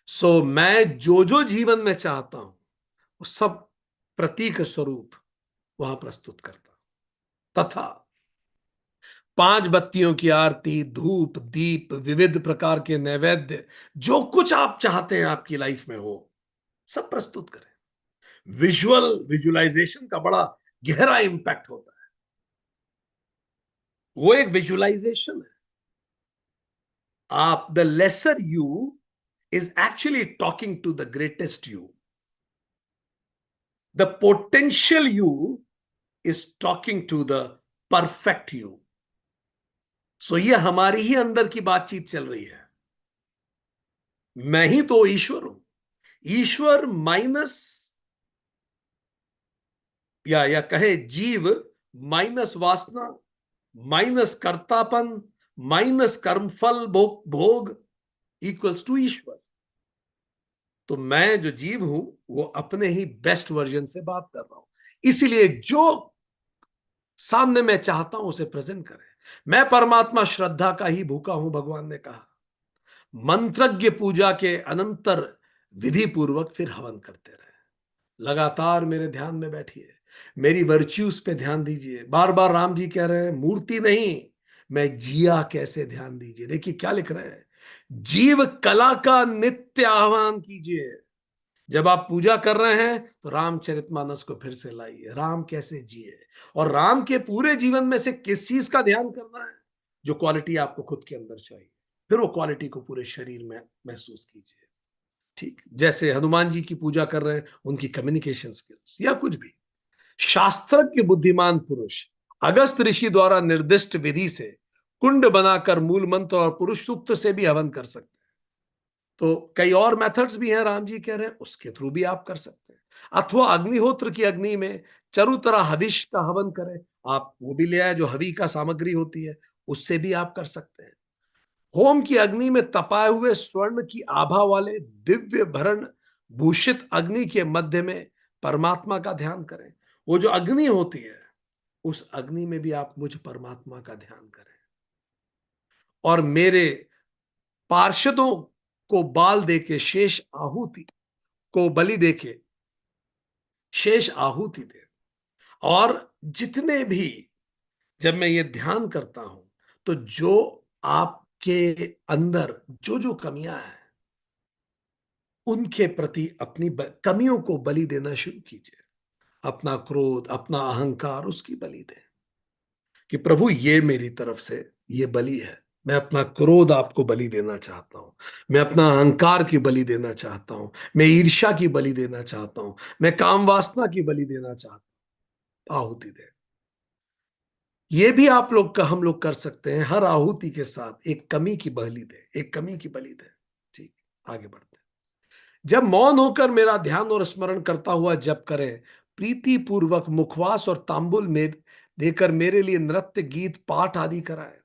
So मैं जो जो जीवन में चाहता हूं वो सब प्रतीक स्वरूप वहां प्रस्तुत करता हूं। तथा 5 बत्तियों की आरती, धूप, दीप, विविध प्रकार के नैवेद्य, जो कुछ आप चाहते हैं आपकी लाइफ में हो, सब प्रस्तुत करें। विजुअलाइजेशन का बड़ा गहरा इंपैक्ट होता है। वो एक विजुअलाइजेशन है। आप, the lesser you is actually talking to the greatest you, the potential you is talking to the perfect you. So ये हमारी ही अंदर की बातचीत चल रही है। मैं ही तो ईश्वर हूं। ईश्वर माइनस, या कहे जीव माइनस वासना, माइनस कर्तापन, माइनस कर्मफल भोग इक्वल्स टू ईश्वर। तो मैं जो जीव हूं वो अपने ही बेस्ट वर्जन से बात कर रहा हूं। इसीलिए जो सामने मैं चाहता हूं उसे प्रेजेंट करें। मैं परमात्मा श्रद्धा का ही भूखा हूं, भगवान ने कहा। मंत्रज्ञ पूजा के अनंतर विधि पूर्वक फिर हवन करते रहे। लगातार मेरे ध्यान में बैठिए, मेरी वर्च्यूज पे ध्यान दीजिए। बार बार राम जी कह रहे हैं मूर्ति नहीं, मैं जिया कैसे, ध्यान दीजिए। देखिए क्या लिख रहे हैं, जीव कला का नित्य आह्वान कीजिए। जब आप पूजा कर रहे हैं तो रामचरितमानस को फिर से लाइए, राम कैसे जिए, और राम के पूरे जीवन में से किस चीज का ध्यान करना है, जो क्वालिटी आपको खुद के अंदर चाहिए, फिर वो क्वालिटी को पूरे शरीर में महसूस कीजिए। ठीक जैसे हनुमान जी की पूजा कर रहे हैं, उनकी कम्युनिकेशन स्किल्स या कुछ भी। शास्त्रज्ञ बुद्धिमान पुरुष अगस्त ऋषि द्वारा निर्दिष्ट विधि से कुंड बनाकर मूल मंत्र और पुरुष सूक्त से भी हवन कर सकते हैं। तो कई और मेथड्स भी हैं, राम जी कह रहे हैं उसके थ्रू भी आप कर सकते हैं। अथवा अग्निहोत्र की अग्नि में चरुतरा हविष का हवन करें, आप वो भी ले आए जो हवि का सामग्री होती है, उससे भी आप कर सकते हैं। होम की अग्नि में तपाए हुए स्वर्ण की आभा वाले दिव्य भरण भूषित अग्नि के मध्य में परमात्मा का ध्यान करें। वो जो अग्नि होती है उस अग्नि में भी आप मुझ परमात्मा का ध्यान करें। और मेरे पार्षदों को बाल देके शेष आहुति को बलि देके शेष आहुति दे। और जितने भी, जब मैं ये ध्यान करता हूं तो जो आपके अंदर जो जो कमियां हैं उनके प्रति अपनी कमियों को बलि देना शुरू कीजिए। अपना क्रोध, अपना अहंकार, उसकी बलि दें कि प्रभु ये मेरी तरफ से ये बलि है। मैं अपना क्रोध आपको बलि देना चाहता हूं, मैं अपना अहंकार की बलि देना चाहता हूं, मैं ईर्ष्या की बलि देना चाहता हूं, मैं काम वासना की बलि देना चाहता हूं। आहुति दे। ये भी आप लोग का हम लोग कर सकते हैं। हर आहुति के साथ एक कमी की बलि दे, एक कमी की बलि दे। ठीक, आगे बढ़ते हैं। जब मौन होकर मेरा ध्यान और स्मरण करता हुआ जप करें, प्रीति पूर्वक मुखवास और तांबुल में देकर मेरे लिए नृत्य, गीत, पाठ आदि कराएं।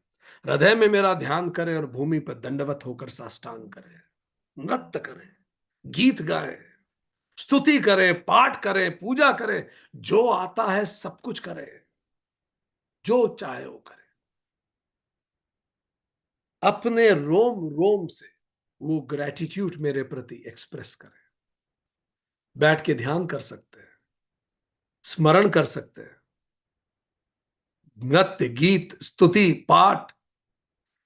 हृदय में मेरा ध्यान करें और भूमि पर दंडवत होकर साष्टांग करें। नृत्य करें, गीत गाएं, स्तुति करें, पाठ करें, पूजा करें, जो आता है सब कुछ करें, जो चाहे वो करें। अपने रोम रोम से वो ग्रेटिट्यूड मेरे प्रति एक्सप्रेस करें। बैठ के ध्यान कर सकते हैं, स्मरण कर सकते हैं, नृत्य, गीत, स्तुति, पाठ,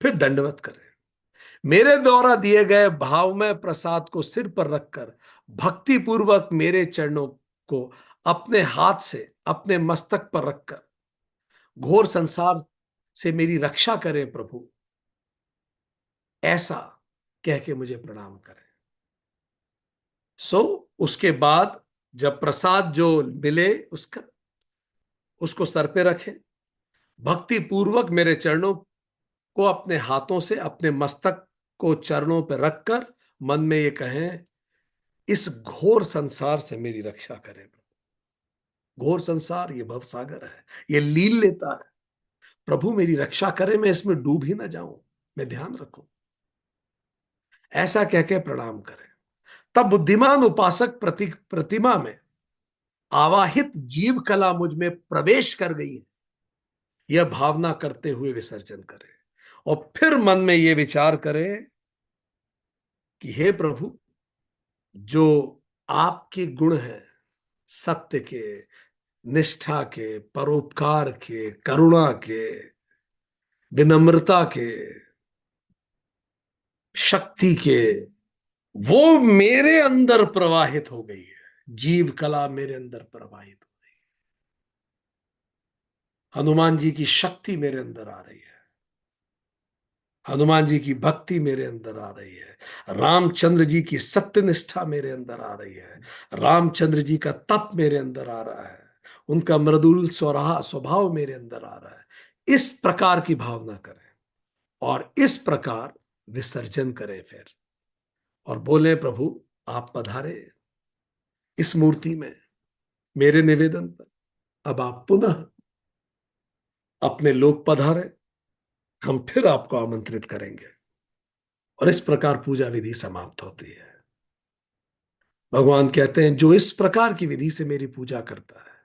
फिर दंडवत करें। मेरे द्वारा दिए गए भावमय प्रसाद को सिर पर रखकर भक्ति पूर्वक मेरे चरणों को अपने हाथ से अपने मस्तक पर रखकर घोर संसार से मेरी रक्षा करें प्रभु, ऐसा कह के मुझे प्रणाम करें। उसके बाद जब प्रसाद जो मिले उसको सर पे रखें, भक्ति पूर्वक मेरे चरणों को अपने हाथों से अपने मस्तक को चरणों पर रखकर मन में ये कहें, इस घोर संसार से मेरी रक्षा करें। घोर संसार ये भव सागर है, ये लील लेता है। प्रभु मेरी रक्षा करे, मैं इसमें डूब ही ना जाऊं, मैं ध्यान रखूं। ऐसा कह के प्रणाम करें। तब बुद्धिमान उपासक प्रतिमा में आवाहित जीव कला मुझ में प्रवेश कर गई है, यह भावना करते हुए विसर्जन करे। और फिर मन में यह विचार करे कि हे प्रभु, जो आपके गुण हैं, सत्य के, निष्ठा के, परोपकार के, करुणा के, विनम्रता के, शक्ति के, वो मेरे अंदर प्रवाहित हो गई है। जीव कला मेरे अंदर प्रवाहित हो गई। हनुमान जी की शक्ति मेरे अंदर आ रही है, हनुमान जी की भक्ति मेरे अंदर आ रही है, रामचंद्र जी की सत्यनिष्ठा मेरे अंदर आ रही है, रामचंद्र जी का तप मेरे अंदर आ रहा है, उनका मृदुल स्वराह स्वभाव मेरे अंदर आ रहा है। इस प्रकार की भावना करें और इस प्रकार विसर्जन करें फिर, और बोले प्रभु आप पधारे इस मूर्ति में मेरे निवेदन पर। अब आप पुनः अपने लोक पधारे, हम फिर आपको आमंत्रित करेंगे। और इस प्रकार पूजा विधि समाप्त होती है। भगवान कहते हैं जो इस प्रकार की विधि से मेरी पूजा करता है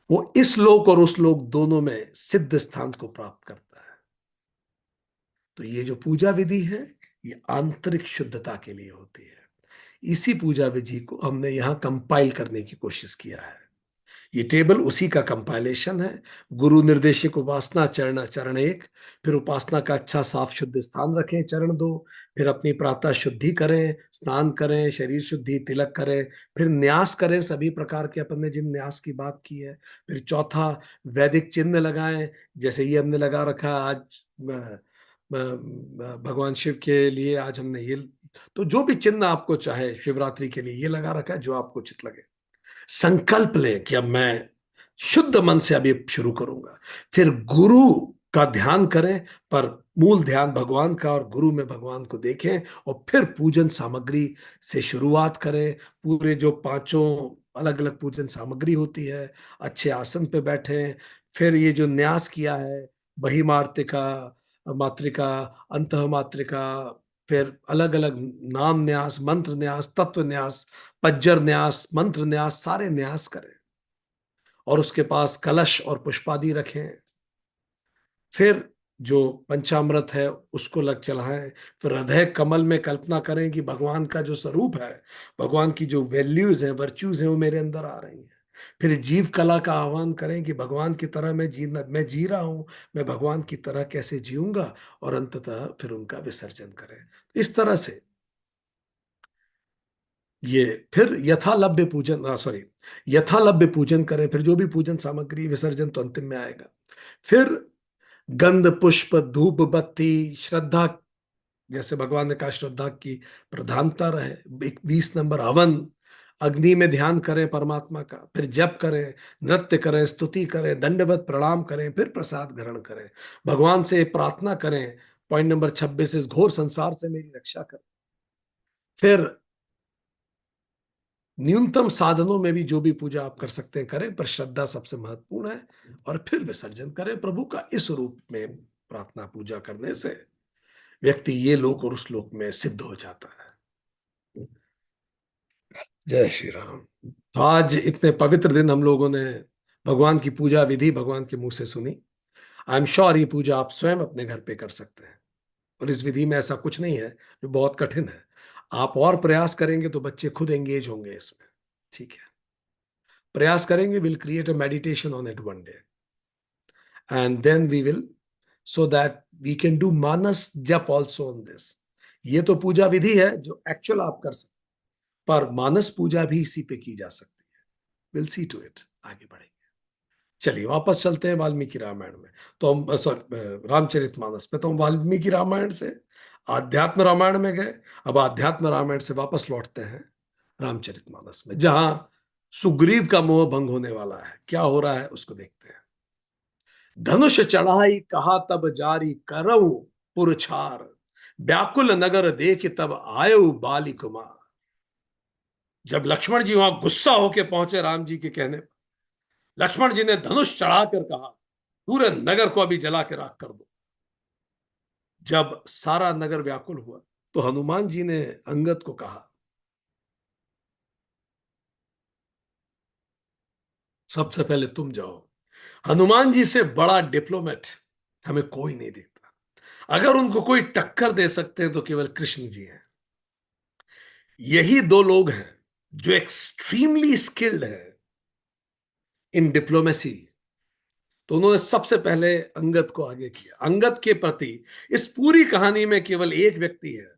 वो इस लोक और उस लोक दोनों में सिद्ध स्थान को प्राप्त करता है। तो ये जो पूजा विधि है ये आंतरिक शुद्धता के लिए होती है। इसी पूजा विधि को हमने यहां कंपाइल करने की कोशिश किया है। ये टेबल उसी का कंपाइलेशन है। गुरु निर्देशिक उपासना चरण चरण एक, फिर उपासना का अच्छा साफ शुद्ध स्थान रखें चरण दो, फिर अपनी प्रातः शुद्धि करें, स्नान करें, शरीर शुद्धि, तिलक करें, फिर न्यास करें सभी प्रकार के अपन ने जिन न्यास की बात की है। फिर चौथा वैदिक चिन्ह लगाएं, जैसे ये हमने लगा रखा है आज भगवान शिव के लिए। आज हमने ये, तो जो भी चिन्ह आपको चाहे शिवरात्रि के लिए ये लगा रखा है, जो आपको उचित लगे। संकल्प लें कि अब मैं शुद्ध मन से अभी शुरू करूंगा। फिर गुरु का ध्यान करें, पर मूल ध्यान भगवान का, और गुरु में भगवान को देखें। और फिर पूजन सामग्री से शुरुआत करें। पूरे जो पांचों अलग अलग पूजन सामग्री होती है, अच्छे आसन पे बैठें। फिर ये जो न्यास किया है, बही मातृका, मातृका, अंतः मातृका, फिर अलग अलग नाम न्यास, मंत्र न्यास, तत्व न्यास, पज्जर न्यास, मंत्र न्यास, सारे न्यास करें। और उसके पास कलश और पुष्पादि रखें। फिर जो पंचामृत है उसको लग चढ़ाएं। फिर हृदय कमल में कल्पना करें कि भगवान का जो स्वरूप है, भगवान की जो वैल्यूज हैं, वर्च्यूज हैं, वो मेरे अंदर आ रही हैं। फिर जीव कला का आह्वान करें कि भगवान की तरह मैं जी रहा हूं, मैं भगवान की तरह कैसे जीऊंगा। और अंततः फिर उनका विसर्जन करें। इस तरह से ये फिर यथालभ्य पूजन, सॉरी, यथालभ्य पूजन करें। फिर जो भी पूजन सामग्री, विसर्जन तो अंतिम में आएगा। फिर गंध पुष्प धूप बत्ती श्रद्धा, जैसे भगवान ने कहा श्रद्धा की प्रधानता रहे। 20 नंबर हवन, अग्नि में ध्यान करें परमात्मा का। फिर जप करें, नृत्य करें, स्तुति करें, दंडवत प्रणाम करें, फिर प्रसाद ग्रहण करें, भगवान से प्रार्थना करें। पॉइंट नंबर 26, इस घोर संसार से मेरी रक्षा करें। फिर न्यूनतम साधनों में भी जो भी पूजा आप कर सकते हैं करें, पर श्रद्धा सबसे महत्वपूर्ण है। और फिर विसर्जन करें। प्रभु का इस रूप में प्रार्थना पूजा करने से व्यक्ति ये लोक और उस लोक में सिद्ध हो जाता है। जय श्री राम। तो आज इतने पवित्र दिन हम लोगों ने भगवान की पूजा विधि भगवान के मुंह से सुनी। आई एम श्योर ये पूजा आप स्वयं अपने घर पे कर सकते हैं। और इस विधि में ऐसा कुछ नहीं है जो बहुत कठिन है। आप और प्रयास करेंगे तो बच्चे खुद एंगेज होंगे इसमें। ठीक है, प्रयास करेंगे, will create a meditation on it one day, and then we will, so that we can do मानस जप ऑल्सो ऑन दिस। ये तो पूजा विधि है जो एक्चुअल आप कर सकते, पर मानस पूजा भी इसी पे की जा सकती है। विल सी टू इट, आगे बढ़ेंगे। चलिए वापस चलते हैं वाल्मीकि रामायण में। तो हम, सॉरी, रामचरितमानस पे। तो हम वाल्मीकि रामायण से आध्यात्म रामायण में गए। अब आध्यात्म रामायण से वापस लौटते हैं रामचरितमानस में, जहां सुग्रीव का मोह भंग होने वाला है। क्या हो रहा है उसको देखते हैं। धनुष चढ़ाई कहा तब जारी करऊ पुरछार, व्याकुल नगर देख तब आयु बाली कुमार। जब लक्ष्मण जी वहां गुस्सा होके पहुंचे राम जी के कहने, लक्ष्मण जी ने धनुष चढ़ाकर कहा, पूरे नगर को अभी जला के राख कर दो। जब सारा नगर व्याकुल हुआ तो हनुमान जी ने अंगद को कहा, सबसे पहले तुम जाओ। हनुमान जी से बड़ा डिप्लोमेट हमें कोई नहीं दिखता। अगर उनको कोई टक्कर दे सकते हैं तो केवल कृष्ण जी हैं। यही दो लोग हैं जो एक्सट्रीमली स्किल्ड है इन डिप्लोमेसी। तो उन्होंने सबसे पहले अंगद को आगे किया। अंगद के प्रति इस पूरी कहानी में केवल एक व्यक्ति है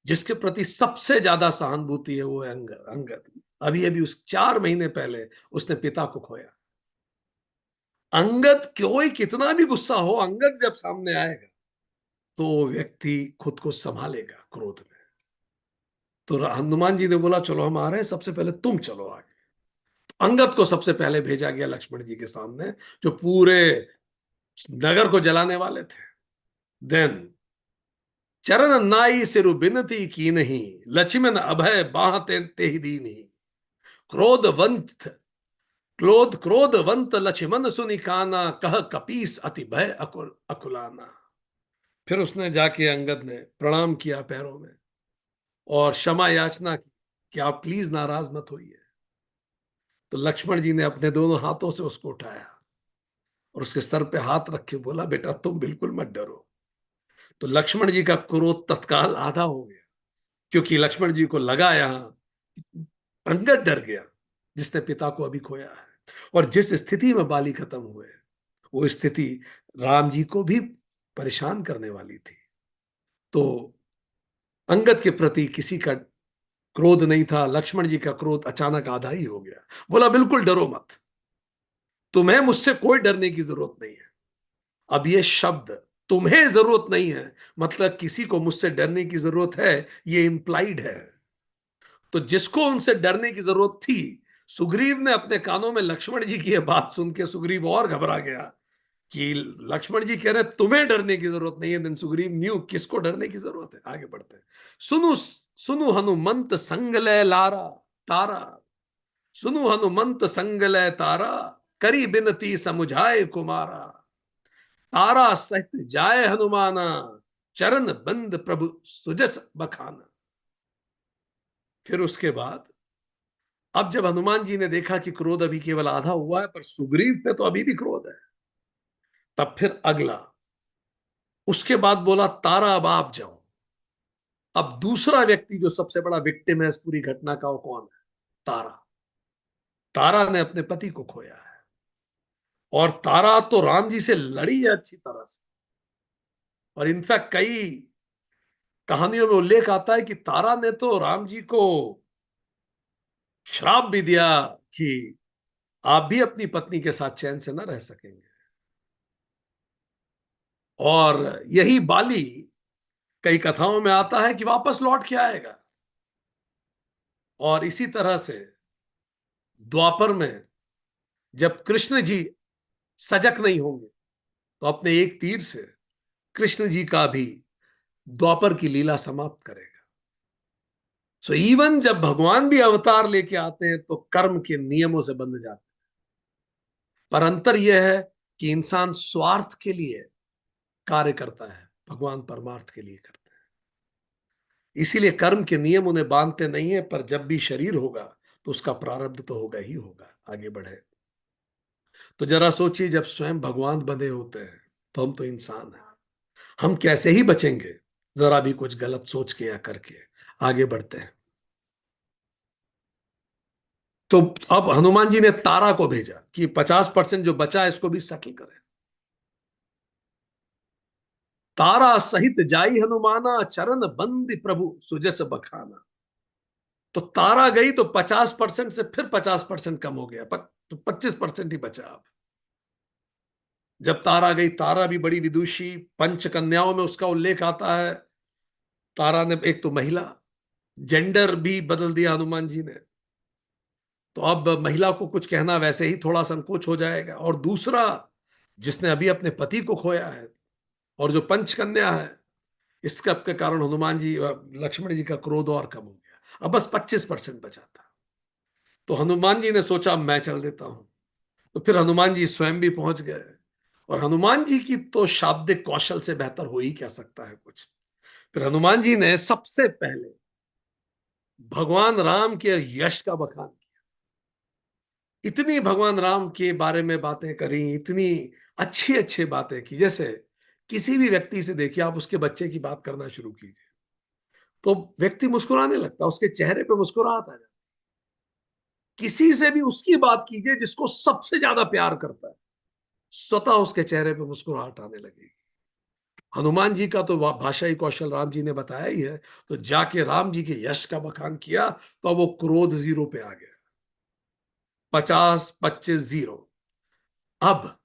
जिसके प्रति सबसे ज्यादा सहानुभूति है, वो है अंगद। अंगद अभी अभी उस 4 महीने पहले उसने पिता को खोया। अंगद कोई कितना भी गुस्सा हो, अंगद जब सामने आएगा तो वो व्यक्ति खुद को संभालेगा क्रोध में। तो हनुमान जी ने बोला, चलो हम आ रहे हैं, सबसे पहले तुम चलो आगे। तो अंगद को सबसे पहले भेजा गया लक्ष्मण जी के सामने, जो पूरे नगर को जलाने वाले थे। देन चरण नाई सिरु बिनती की नहीं, लक्ष्मण अभय बाहते ते ही दीनी। क्रोधवंत क्रोधवंत लक्ष्मण सुनि काना, कह कपीस अति भय अकुलाना। फिर उसने जाके अंगद ने प्रणाम किया पैरों में और क्षमा याचना की कि आप प्लीज नाराज मत होइए। तो लक्ष्मण जी ने अपने दोनों हाथों से उसको उठाया और उसके सर पे हाथ रख के बोला, बेटा तुम बिल्कुल मत डरो। तो लक्ष्मण जी का क्रोध तत्काल आधा हो गया, क्योंकि लक्ष्मण जी को लगा यहां अंगद डर गया जिसने पिता को अभी खोया है। और जिस स्थिति में बाली खत्म हुए, वो स्थिति राम जी को भी परेशान करने वाली थी। तो अंगद के प्रति किसी का क्रोध नहीं था। लक्ष्मण जी का क्रोध अचानक आधा ही हो गया। बोला, बिल्कुल डरो मत, तुम्हें मुझसे कोई डरने की जरूरत नहीं है। अब ये शब्द तुम्हें जरूरत नहीं है मतलब किसी को मुझसे डरने की जरूरत है, ये इंप्लाइड है। तो जिसको उनसे डरने की जरूरत थी, सुग्रीव ने अपने कानों में लक्ष्मण जी की यह बात सुन के सुग्रीव और घबरा गया कि लक्ष्मण जी कह रहे तुम्हें डरने की जरूरत नहीं है। देन सुग्रीव न्यू किसको डरने की जरूरत है। आगे बढ़ते हैं। सुनु सुनु हनुमंत संगलय लारा तारा, सुनु हनुमंत संगलय तारा, करी बिनती समुझाए कुमारा। तारा सहित जाय हनुमाना, चरण बंद प्रभु सुजस बखाना। फिर उसके बाद अब जब हनुमान जी ने देखा कि क्रोध अभी केवल आधा हुआ है, पर सुग्रीव पे तो अभी भी क्रोध है, तब फिर अगला उसके बाद बोला, तारा अब आप जाओ। अब दूसरा व्यक्ति जो सबसे बड़ा विक्टिम है इस पूरी घटना का, वो कौन है? तारा। तारा ने अपने पति को खोया है और तारा तो राम जी से लड़ी है अच्छी तरह से। और इनफैक्ट कई कहानियों में उल्लेख आता है कि तारा ने तो राम जी को श्राप भी दिया कि आप भी अपनी पत्नी के साथ चैन से न रह सकेंगे। और यही बाली कई कथाओं में आता है कि वापस लौट के आएगा। और इसी तरह से द्वापर में जब कृष्ण जी सजग नहीं होंगे तो अपने एक तीर से कृष्ण जी का भी द्वापर की लीला समाप्त करेगा। सो इवन जब भगवान भी अवतार लेके आते हैं तो कर्म के नियमों से बंध जाते हैं। पर अंतर यह है कि इंसान स्वार्थ के लिए कार्य करता है, भगवान परमार्थ के लिए करते हैं। इसीलिए कर्म के नियम उन्हें बांधते नहीं है, पर जब भी शरीर होगा तो उसका प्रारब्ध तो होगा ही होगा। आगे बढ़े तो जरा सोचिए, जब स्वयं भगवान बंधे होते हैं तो हम तो इंसान हैं, हम कैसे ही बचेंगे जरा भी कुछ गलत सोच के या करके। आगे बढ़ते हैं। तो अब हनुमान जी ने तारा को भेजा कि 50% जो बचा है इसको भी सेटल करें। तारा सहित जाई हनुमाना, चरण बंदी प्रभु सुजस बखाना। तो तारा गई तो 50% से फिर 50% कम हो गया, तो 25% ही बचा। अब जब तारा गई, तारा भी बड़ी विदुषी, पंच कन्याओं में उसका उल्लेख आता है। तारा ने एक तो महिला, जेंडर भी बदल दिया हनुमान जी ने। तो अब महिला को कुछ कहना वैसे ही थोड़ा संकोच हो जाएगा। और दूसरा, जिसने अभी अपने पति को खोया है, और जो पंचकन्या है, इसका के कारण हनुमान जी लक्ष्मण जी का क्रोध और कम हो गया। अब बस 25% बचा था। तो हनुमान जी ने सोचा मैं चल देता हूं। तो फिर हनुमान जी स्वयं भी पहुंच गए। और हनुमान जी की तो शाब्दिक कौशल से बेहतर हो ही क्या सकता है कुछ। फिर हनुमान जी ने सबसे पहले भगवान राम के यश का बखान किया। इतनी भगवान राम के बारे में बातें करी, इतनी अच्छी अच्छी बातें की। जैसे किसी भी व्यक्ति से देखिए, आप उसके बच्चे की बात करना शुरू कीजिए तो व्यक्ति मुस्कुराने लगता है, उसके चेहरे पे मुस्कुराहट आ जाती है। किसी से भी उसकी बात कीजिए जिसको सबसे ज्यादा प्यार करता है, स्वतः उसके चेहरे पे मुस्कुराहट आने लगेगी। हनुमान जी का तो भाषाई कौशल राम जी ने बताया ही है। तो जाके राम जी के यश का बखान किया तो वो क्रोध जीरो पे आ गया। 50-25-0। अब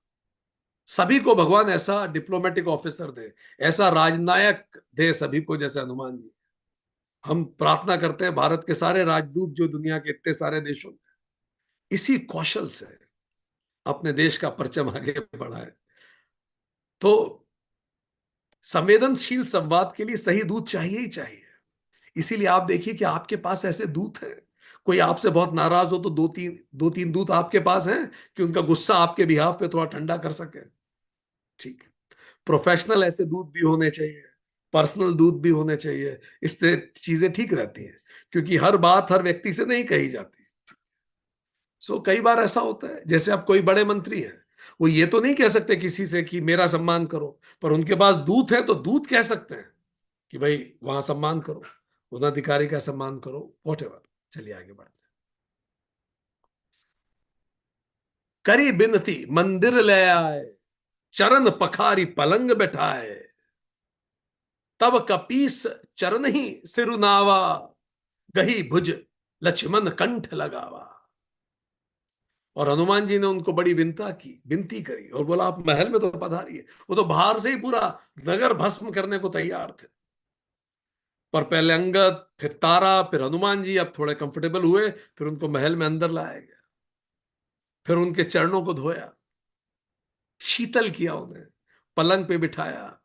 सभी को भगवान ऐसा डिप्लोमेटिक ऑफिसर दे, ऐसा राजनायक दे सभी को जैसे हनुमान जी। हम प्रार्थना करते हैं भारत के सारे राजदूत जो दुनिया के इतने सारे देशों में, इसी कौशल से अपने देश का परचम आगे बढ़ाए। तो संवेदनशील संवाद के लिए सही दूत चाहिए ही चाहिए। इसीलिए आप देखिए कि आपके पास ऐसे दूत हैं। कोई आपसे बहुत नाराज हो तो दो तीन दूत आपके पास हैं कि उनका गुस्सा आपके बिहाफ पे थोड़ा ठंडा कर सके। ठीक है। प्रोफेशनल ऐसे दूत भी होने चाहिए, पर्सनल दूत भी होने चाहिए। इससे चीजें ठीक रहती हैं, क्योंकि हर बात हर व्यक्ति से नहीं कही जाती। कई बार ऐसा होता है, जैसे अब कोई बड़े मंत्री हैं, वो ये तो नहीं कह सकते किसी से कि मेरा सम्मान करो, पर उनके पास दूत है तो दूत कह सकते हैं कि भाई वहां सम्मान करो, उन का सम्मान करो, वॉट एवर। चलिए आगे बढ़ते हैं। करी बिनती मंदिर ले आए, चरण पखारी पलंग बैठाए, तब कपीस चरण ही सिरुनावा, गही भुज लक्ष्मण कंठ लगावा। और हनुमान जी ने उनको बड़ी विनती करी और बोला आप महल में तो पधारिए। वो तो बाहर से ही पूरा नगर भस्म करने को तैयार थे, पर पहले अंगद, फिर तारा, फिर हनुमान जी अब थोड़े कंफर्टेबल हुए, फिर उनको महल में अंदर लाया गया, फिर उनके चरणों को धोया, शीतल किया, उन्हें पलंग पे बिठाया,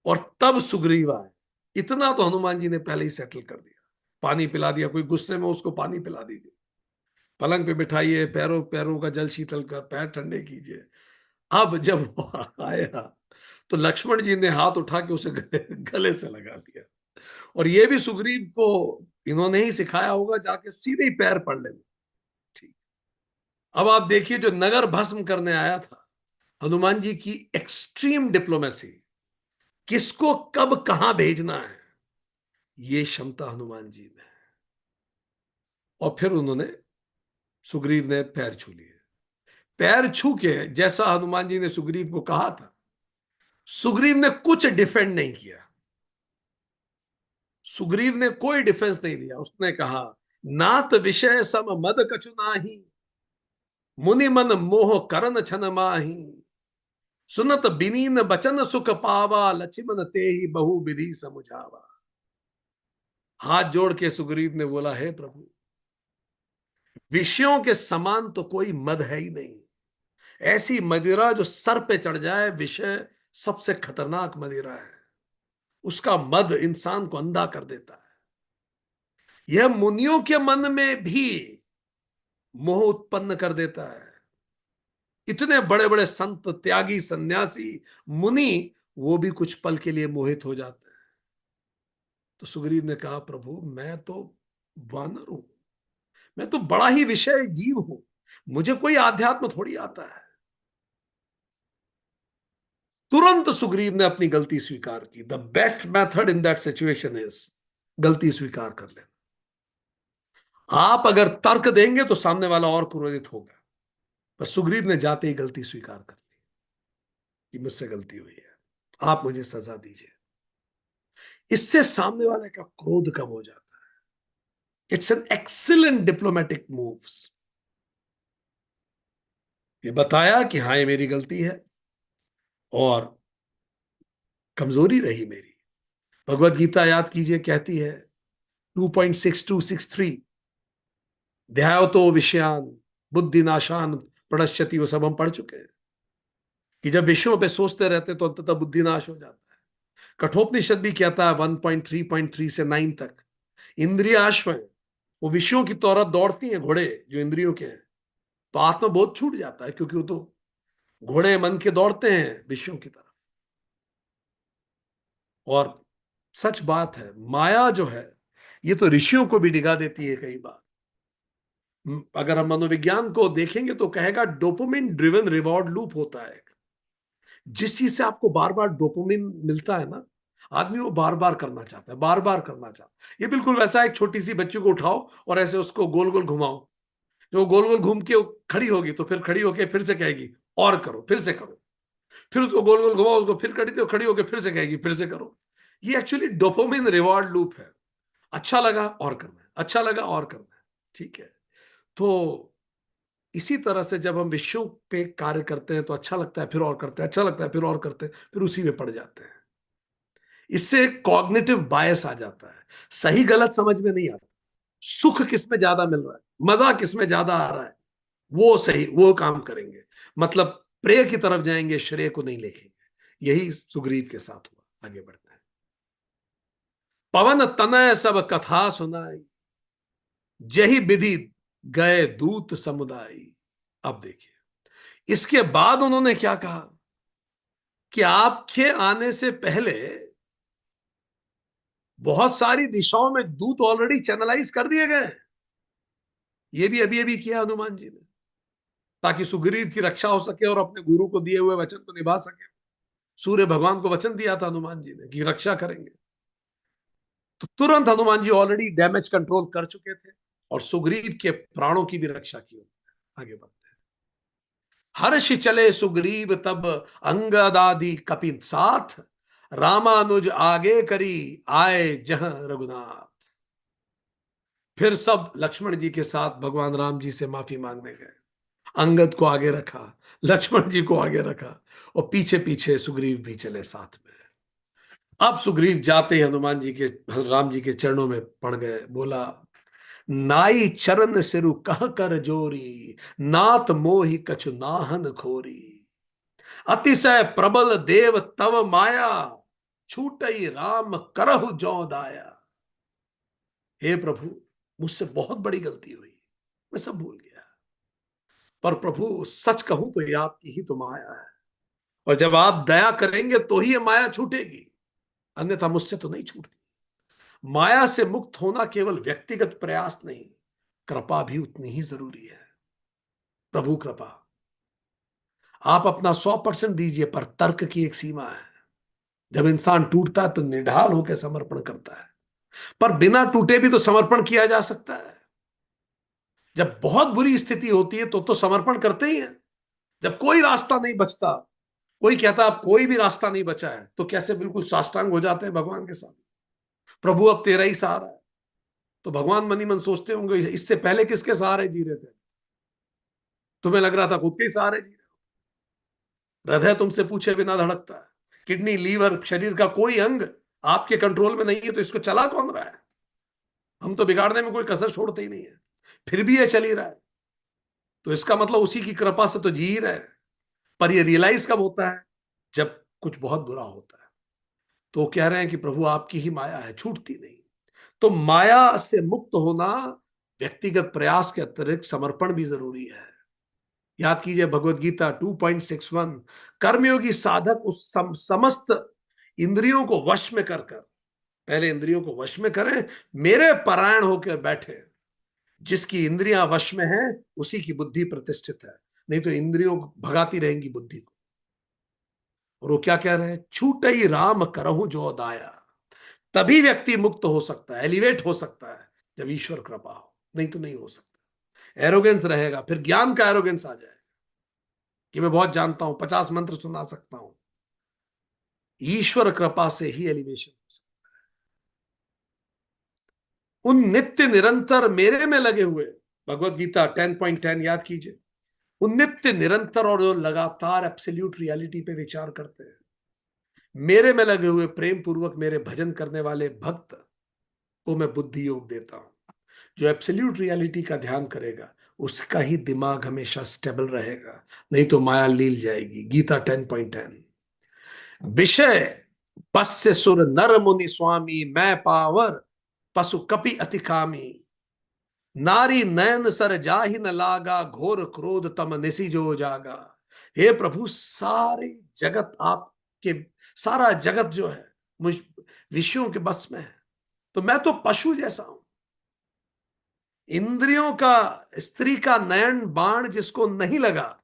और तब सुग्रीव आए। इतना तो हनुमान जी ने पहले ही सेटल कर दिया। पानी पिला दिया, कोई गुस्से में उसको पानी पिला दीजिए, पलंग पे बिठाइए, पैरों पैरों का जल शीतल कर पैर ठंडे कीजिए। अब जब वो आया तो लक्ष्मण जी ने हाथ उठा के उसे गले से लगा लिया। और ये भी सुग्रीव को इन्होंने ही सिखाया होगा, जाके सीधे ही पैर पड़ लेना। ठीक। अब आप देखिए, जो नगर भस्म करने आया था, हनुमान जी की एक्सट्रीम डिप्लोमेसी, किसको कब कहां भेजना है, ये क्षमता हनुमान जी में है। और फिर उन्होंने, सुग्रीव ने पैर छू लिए। पैर छू के जैसा हनुमान जी ने सुग्रीव को कहा था, सुग्रीव ने कुछ डिफेंड नहीं किया। सुग्रीव ने कोई डिफेंस नहीं दिया। उसने कहा, नात विषय सम मद कछु नाही, मुनि मन मोह करन छन माही, सुनत बिनीन बचन सुख पावा, लक्ष्मण ते ही बहु विधि समुझावा। हाथ जोड़ के सुग्रीव ने बोला, हे प्रभु, विषयों के समान तो कोई मद है ही नहीं। ऐसी मदिरा जो सर पे चढ़ जाए, विषय सबसे खतरनाक मदिरा है। उसका मद इंसान को अंधा कर देता है। यह मुनियों के मन में भी मोह उत्पन्न कर देता है। इतने बड़े बड़े संत, त्यागी, सन्यासी, मुनि, वो भी कुछ पल के लिए मोहित हो जाते हैं। तो सुग्रीव ने कहा, प्रभु मैं तो वानर हूं, मैं तो बड़ा ही विषय जीव हूं, मुझे कोई आध्यात्म थोड़ी आता है। तुरंत सुग्रीव ने अपनी गलती स्वीकार की। The best method in that situation is गलती स्वीकार कर लेना। आप अगर तर्क देंगे तो सामने वाला और क्रोधित होगा, पर सुग्रीव ने जाते ही गलती स्वीकार कर ली कि मुझसे गलती हुई है, आप मुझे सजा दीजिए। इससे सामने वाले का क्रोध कम हो जाता है। It's an excellent diplomatic moves. ये बताया कि हाँ, ये मेरी गलती है और कमजोरी रही मेरी। भगवत गीता याद कीजिए, कहती है 2.6263, ध्यायो तो विषयान बुद्धि नाशान प्रणश्यति, वो सब हम पढ़ चुके हैं कि जब विषयों पे सोचते रहते तो अंततः बुद्धि नाश हो जाता है। कठोपनिषद भी कहता है 1.3.3 से 9 तक, इंद्रियाश्व हैं, वो विषयों की तरफ दौड़ती हैं, घोड़े जो इंद्रियों के हैं, तो आत्मबोध छूट जाता है, क्योंकि वो तो घोड़े मन के दौड़ते हैं विषयों की तरफ। और सच बात है, माया जो है ये तो ऋषियों को भी डिगा देती है कई बार। अगर हम मनोविज्ञान को देखेंगे तो कहेगा डोपामिन ड्रिवन रिवॉर्ड लूप होता है। जिस चीज से आपको बार बार डोपामिन मिलता है ना, आदमी वो बार बार करना चाहता है, बार बार करना चाहता है। ये बिल्कुल वैसा है, एक छोटी सी बच्ची को उठाओ और ऐसे उसको गोल गोल घुमाओ, जो गोल गोल घूम के वो खड़ी होगी तो फिर खड़ी होके फिर से कहेगी और करो, फिर से करो। फिर उसको गोल गोल घुमाओ, उसको फिर खड़ी होके फिर से कहेगी फिर से करो। ये एक्चुअली डोपामिन रिवॉर्ड लूप है। अच्छा लगा और करना है, अच्छा लगा और करना है। ठीक है। तो इसी तरह से जब हम विषयों पे कार्य करते हैं तो अच्छा लगता है, फिर और करते हैं, अच्छा लगता है, फिर और करते हैं, फिर उसी में पड़ जाते हैं। इससे कॉग्निटिव बायस आ जाता है, सही गलत समझ में नहीं आता। सुख किस में ज्यादा मिल रहा है, मजा किस में ज्यादा आ रहा है, वो सही वो काम करेंगे। मतलब प्रेय की तरफ जाएंगे, श्रेय को नहीं लेखेंगे। यही सुग्रीव के साथ हुआ। आगे बढ़ते हैं। पवन तनय सब कथा सुनाई, जही विधि गए दूत समुदाय। अब देखिए, इसके बाद उन्होंने क्या कहा कि आपके आने से पहले बहुत सारी दिशाओं में दूत ऑलरेडी चैनलाइज कर दिए गए। ये भी अभी अभी किया हनुमान जी ने, ताकि सुग्रीव की रक्षा हो सके और अपने गुरु को दिए हुए वचन को निभा सके। सूर्य भगवान को वचन दिया था हनुमान जी ने कि रक्षा करेंगे, तो तुरंत Hanuman ji already damage control कर चुके थे और सुग्रीव के प्राणों की भी रक्षा की। आगे बढ़ते हैं। हर्ष चले सुग्रीव तब, अंगदादि कपिन साथ, रामानुज आगे करी, आए जह रघुनाथ। फिर सब लक्ष्मण जी के साथ भगवान राम जी से माफी मांगने गए। अंगद को आगे रखा, लक्ष्मण जी को आगे रखा, और पीछे पीछे सुग्रीव भी चले साथ में। अब सुग्रीव जाते ही हनुमान जी के राम जी के चरणों में पड़ गए, बोला, नाई चरण सिरु कह कर जोरी, नात मोहि कछु नाहन खोरी। अतिशय प्रबल देव तव माया, छूटई राम करहु जौ दाया। हे प्रभु, मुझसे बहुत बड़ी गलती हुई, मैं सब भूल गया। पर प्रभु सच कहूं तो ये आपकी ही तो माया है, और जब आप दया करेंगे तो ही ये माया छूटेगी, अन्यथा मुझसे तो नहीं छूटती। माया से मुक्त होना केवल व्यक्तिगत प्रयास नहीं, कृपा भी उतनी ही जरूरी है। प्रभु कृपा, आप अपना 100% दीजिए, पर तर्क की एक सीमा है। जब इंसान टूटता है तो निढाल होकर समर्पण करता है, पर बिना टूटे भी तो समर्पण किया जा सकता है। जब बहुत बुरी स्थिति होती है तो समर्पण करते ही हैं। जब कोई रास्ता नहीं बचता, कोई कहता अब कोई भी रास्ता नहीं बचा है, तो कैसे बिल्कुल साष्टांग हो जाते हैं भगवान के साथ। प्रभु अब तेरा ही सहारा है। तो भगवान मनी मन सोचते होंगे, इससे पहले किसके सहारे जी रहे थे? तुम्हें लग रहा था खुद के ही सहारे जी रहे हो। हृदय तुमसे पूछे बिना धड़कता है। किडनी, लीवर, शरीर का कोई अंग आपके कंट्रोल में नहीं है, तो इसको चला कौन रहा है? हम तो बिगाड़ने में कोई कसर छोड़ते ही नहीं है, फिर भी ये चल ही रहा है। तो इसका मतलब उसी की कृपा से तो जी ही रहे हैं। पर ये रियलाइज कब होता है? जब कुछ बहुत बुरा होता है। तो वो कह रहे हैं कि प्रभु आपकी ही माया है, छूटती नहीं। तो माया से मुक्त होना व्यक्तिगत प्रयास के अतिरिक्त समर्पण भी जरूरी है। याद कीजिए भगवत गीता 2.61, कर्मयोगी साधक उस समस्त इंद्रियों को वश में कर कर, पहले इंद्रियों को वश में करें, मेरे परायण होकर बैठे। जिसकी इंद्रियां वश में हैं उसी की बुद्धि प्रतिष्ठित है, नहीं तो इंद्रियों को भगाती रहेंगी बुद्धि को। और वो क्या कह रहे हैं? छूटई राम करहु जो दाया। तभी व्यक्ति मुक्त हो सकता है, एलिवेट हो सकता है, जब ईश्वर कृपा हो, नहीं तो नहीं हो सकता। एरोगेंस रहेगा, फिर ज्ञान का एरोगेंस आ जाएगा कि मैं बहुत जानता हूं, 50 मंत्र सुना सकता हूं। ईश्वर कृपा से ही एलिवेशन हो सकता है। उन नित्य निरंतर मेरे में लगे हुए, भगवत गीता 10.10 याद कीजिए, उन नित्य निरंतर और जो लगातार एब्सोल्यूट रियलिटी पे विचार करते हैं, मेरे में लगे हुए प्रेम पूर्वक मेरे भजन करने वाले भक्त को मैं बुद्धि योग देता हूं। जो एब्सोल्यूट रियलिटी का ध्यान करेगा उसका ही दिमाग हमेशा स्टेबल रहेगा, नहीं तो माया लील जाएगी। गीता 10.10। विषय पश्य सुर नर मुनि स्वामी, मैं पावर पशु कपि अति कामी। नारी नयन सर जाहि न लागा, घोर क्रोध तम निसी जो जागा। हे प्रभु, सारे जगत आपके, सारा जगत जो है मुझ विषयों के बस में है, तो मैं तो पशु जैसा हूं। इंद्रियों का, स्त्री का नयन बाण जिसको नहीं लगा,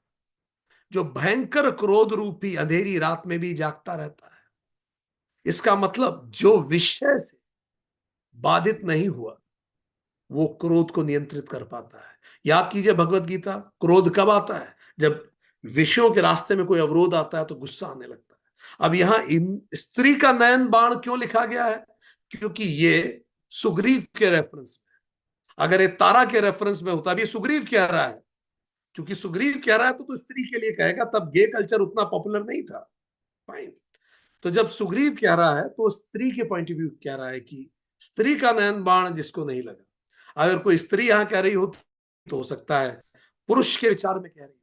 जो भयंकर क्रोध रूपी अंधेरी रात में भी जागता रहता है। इसका मतलब जो विषय से बाधित नहीं हुआ वो क्रोध को नियंत्रित कर पाता है। याद कीजिए भगवत गीता, क्रोध कब आता है? जब विषयों के रास्ते में कोई अवरोध आता है तो गुस्सा आने लगता है। अब यहां स्त्री का नयन बाण क्यों लिखा गया है? क्योंकि ये सुग्रीव के रेफरेंस में, अगर ये तारा के रेफरेंस में होता, अभी सुग्रीव कह रहा है, क्योंकि सुग्रीव कह रहा है तो स्त्री के लिए कहेगा, तब गे कल्चर उतना पॉपुलर नहीं था। फाइन। तो जब सुग्रीव कह रहा है तो स्त्री के पॉइंट ऑफ व्यू कह रहा है कि स्त्री का नयन बाण जिसको नहीं लगा। अगर कोई स्त्री यहां कह रही हो तो हो सकता है पुरुष के विचार में कह रही।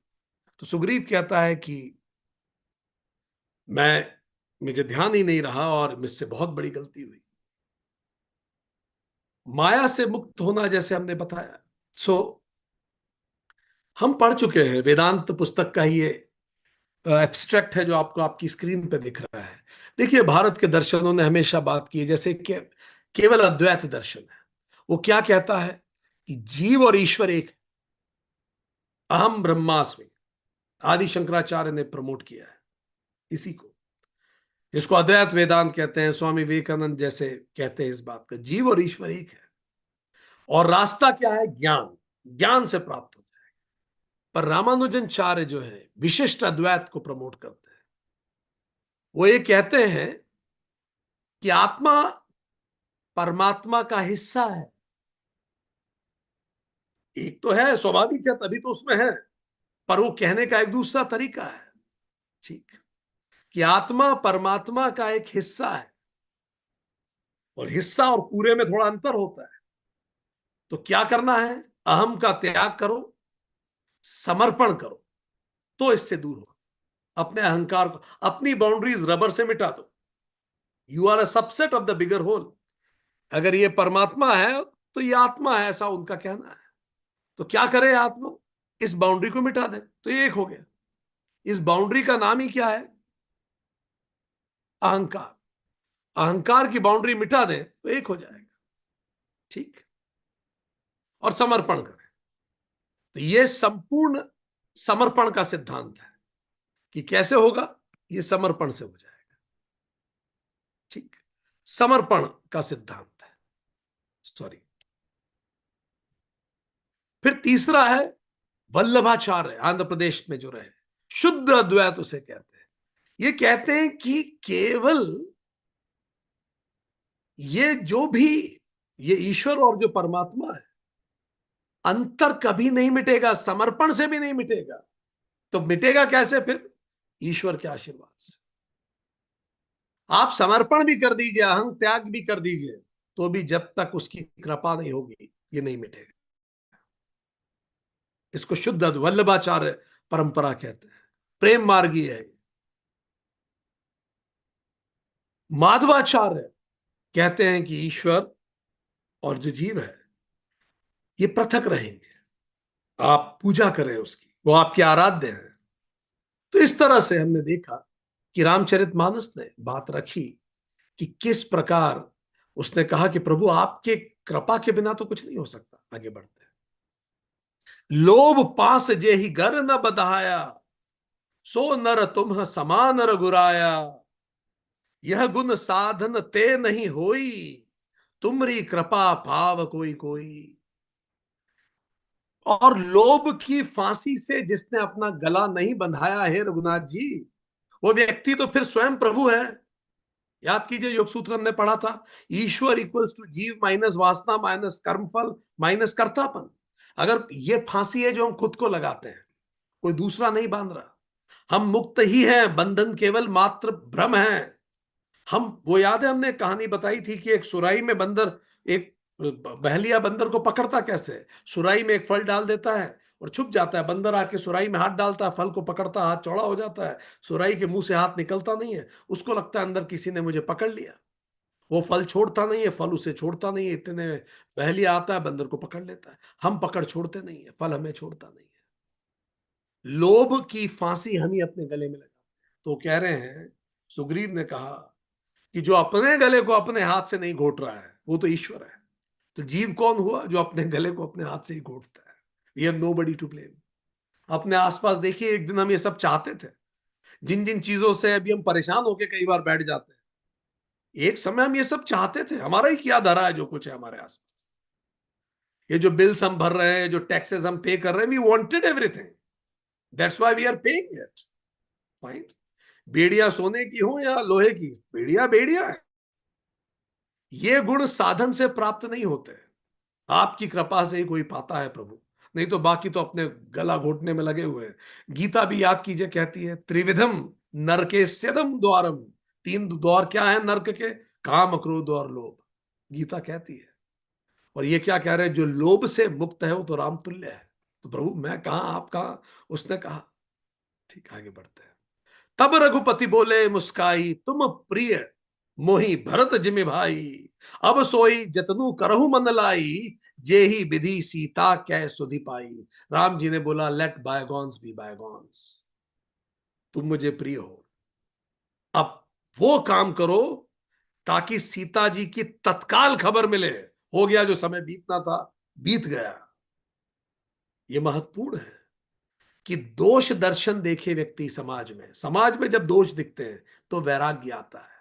तो सुग्रीव कहता है कि मैं, मुझे ध्यान ही नहीं रहा और मुझसे बहुत बड़ी गलती हुई। माया से मुक्त होना, जैसे हमने बताया, सो हम पढ़ चुके हैं, वेदांत पुस्तक का ही ये एब्स्ट्रैक्ट है जो आपको आपकी स्क्रीन पे दिख रहा है। देखिए, भारत के दर्शनों ने हमेशा बात की है, जैसे केवल अद्वैत दर्शन है, वो क्या कहता है कि जीव और ईश्वर एक है। अहम ब्रह्मास्मि, आदि शंकराचार्य ने प्रमोट किया है इसी को, जिसको अद्वैत वेदांत कहते हैं। स्वामी विवेकानंद जैसे कहते हैं इस बात का, जीव और ईश्वर एक है। और रास्ता क्या है? ज्ञान, ज्ञान से प्राप्त होता है। पर रामानुजनाचार्य जो है विशिष्ट अद्वैत को प्रमोट करते हैं। वो ये कहते हैं कि आत्मा परमात्मा का हिस्सा है। एक तो है, स्वाभाविक है, तभी तो उसमें है। पर वो कहने का एक दूसरा तरीका है, ठीक, कि आत्मा परमात्मा का एक हिस्सा है, और हिस्सा और पूरे में थोड़ा अंतर होता है। तो क्या करना है? अहम का त्याग करो, समर्पण करो, तो इससे दूर हो। अपने अहंकार को, अपनी बाउंड्रीज रबर से मिटा दो। You are a subset of the bigger whole. अगर ये परमात्मा है तो ये आत्मा है, ऐसा उनका कहना है। तो क्या करे आत्मा? इस बाउंड्री को मिटा दे तो ये एक हो गया। इस बाउंड्री का नाम ही क्या है? अहंकार। अहंकार की बाउंड्री मिटा दे तो एक हो जाएगा, ठीक। और समर्पण करें तो ये संपूर्ण समर्पण का सिद्धांत है कि कैसे होगा? ये समर्पण से हो जाएगा, ठीक। समर्पण का सिद्धांत है, सॉरी। फिर तीसरा है वल्लभाचार्य, आंध्र प्रदेश में जो रहे, शुद्ध अद्वैत उसे कहते हैं। ये कहते हैं कि केवल ये जो भी, ये ईश्वर और जो परमात्मा है, अंतर कभी नहीं मिटेगा, समर्पण से भी नहीं मिटेगा। तो मिटेगा कैसे फिर? ईश्वर के आशीर्वाद से। आप समर्पण भी कर दीजिए, अहं त्याग भी कर दीजिए, तो भी जब तक उसकी कृपा नहीं होगी ये नहीं मिटेगा। इसको शुद्ध वल्लभाचार्य परंपरा कहते हैं, प्रेम मार्गी है। माधवाचार्य कहते हैं कि ईश्वर और जो जीव है ये पृथक रहेंगे, आप पूजा करें उसकी, वो आपके आराध्य हैं। तो इस तरह से हमने देखा कि रामचरितमानस ने बात रखी कि किस प्रकार उसने कहा कि प्रभु आपके कृपा के बिना तो कुछ नहीं हो सकता। आगे बढ़ते हैं। लोभ पास जे ही घर न बधाया, सो नर तुम समान रघुराया। यह गुण साधन ते नहीं होई, तुमरी कृपा पाव कोई कोई। और लोभ की फांसी से जिसने अपना गला नहीं बंधाया है रघुनाथ जी, वो व्यक्ति तो फिर स्वयं प्रभु है। याद कीजिए, योग सूत्र हमने पढ़ा था, ईश्वर इक्वल्स टू जीव माइनस वासना माइनस कर्मफल माइनस कर्तापन। अगर ये फांसी है जो हम खुद को लगाते हैं, कोई दूसरा नहीं बांध रहा, हम मुक्त ही हैं, बंधन केवल मात्र भ्रम है। हम, वो याद है हमने कहानी बताई थी कि एक सुराही में बंदर, एक बहलिया बंदर को पकड़ता कैसे है? सुराही में एक फल डाल देता है और छुप जाता है। बंदर आके सुराही में हाथ डालता है, फल को पकड़ता, हाथ चौड़ा हो जाता है, सुराही के मुंह से हाथ निकलता नहीं है, उसको लगता है अंदर किसी ने मुझे पकड़ लिया। वो फल छोड़ता नहीं है, फल उसे छोड़ता नहीं है, इतने बहलिया आता है, बंदर को पकड़ लेता है। हम पकड़ छोड़ते नहीं है, फल हमें छोड़ता नहीं है। लोभ की फांसी हम ही अपने गले में लगा। तो कह रहे हैं, सुग्रीव ने कहा कि जो अपने गले को अपने हाथ से नहीं घोट रहा है वो तो ईश्वर है। तो जीव कौन हुआ? जो अपने गले को अपने हाथ से ही घोटता है। We have nobody to blame. अपने आसपास देखिए, एक दिन हम ये सब चाहते थे, जिन जिन चीजों से अभी हम परेशान होकर कई बार बैठ जाते हैं, एक समय हम ये सब चाहते थे। हमारा ही किया धरा है जो कुछ है हमारे आसपास। ये जो बिल्स हम भर रहे हैं, जो टैक्सेस हम पे कर रहे हैं, we wanted everything, that's why we are paying it. Fine. बेड़ियां सोने की हो या लोहे की, बेड़िया बेड़िया है। ये गुण साधन से प्राप्त नहीं होते, आपकी कृपा से ही कोई पाता है प्रभु। नहीं तो बाकी तो अपने गला घोटने में लगे हुए हैं। गीता भी याद कीजिए, कहती है त्रिविधम नरकेस्यदम द्वारम। तीन द्वार क्या है नरक के? काम, क्रोध और लोभ। गीता कहती है। और ये क्या कह रहे हैं? जो लोभ से मुक्त है वो तो राम तुल्य है। तो प्रभु मैं कहां, आप कहां? उसने कहा। ठीक, आगे बढ़ते हैं। तब रघुपति बोले मुस्काई, तुम प्रिय मोहि भरत जिमि भाई। अब सोई जतनु करहु मन लाई, जे ही विधि सीता कै सुधि पाई। राम जी ने बोला, लेट बायगॉन्स बी बायगॉन्स। तुम मुझे प्रिय हो, अब वो काम करो ताकि सीता जी की तत्काल खबर मिले। हो गया, जो समय बीतना था बीत गया। ये महत्वपूर्ण है कि दोष दर्शन देखे व्यक्ति समाज में, समाज में जब दोष दिखते हैं तो वैराग्य आता है।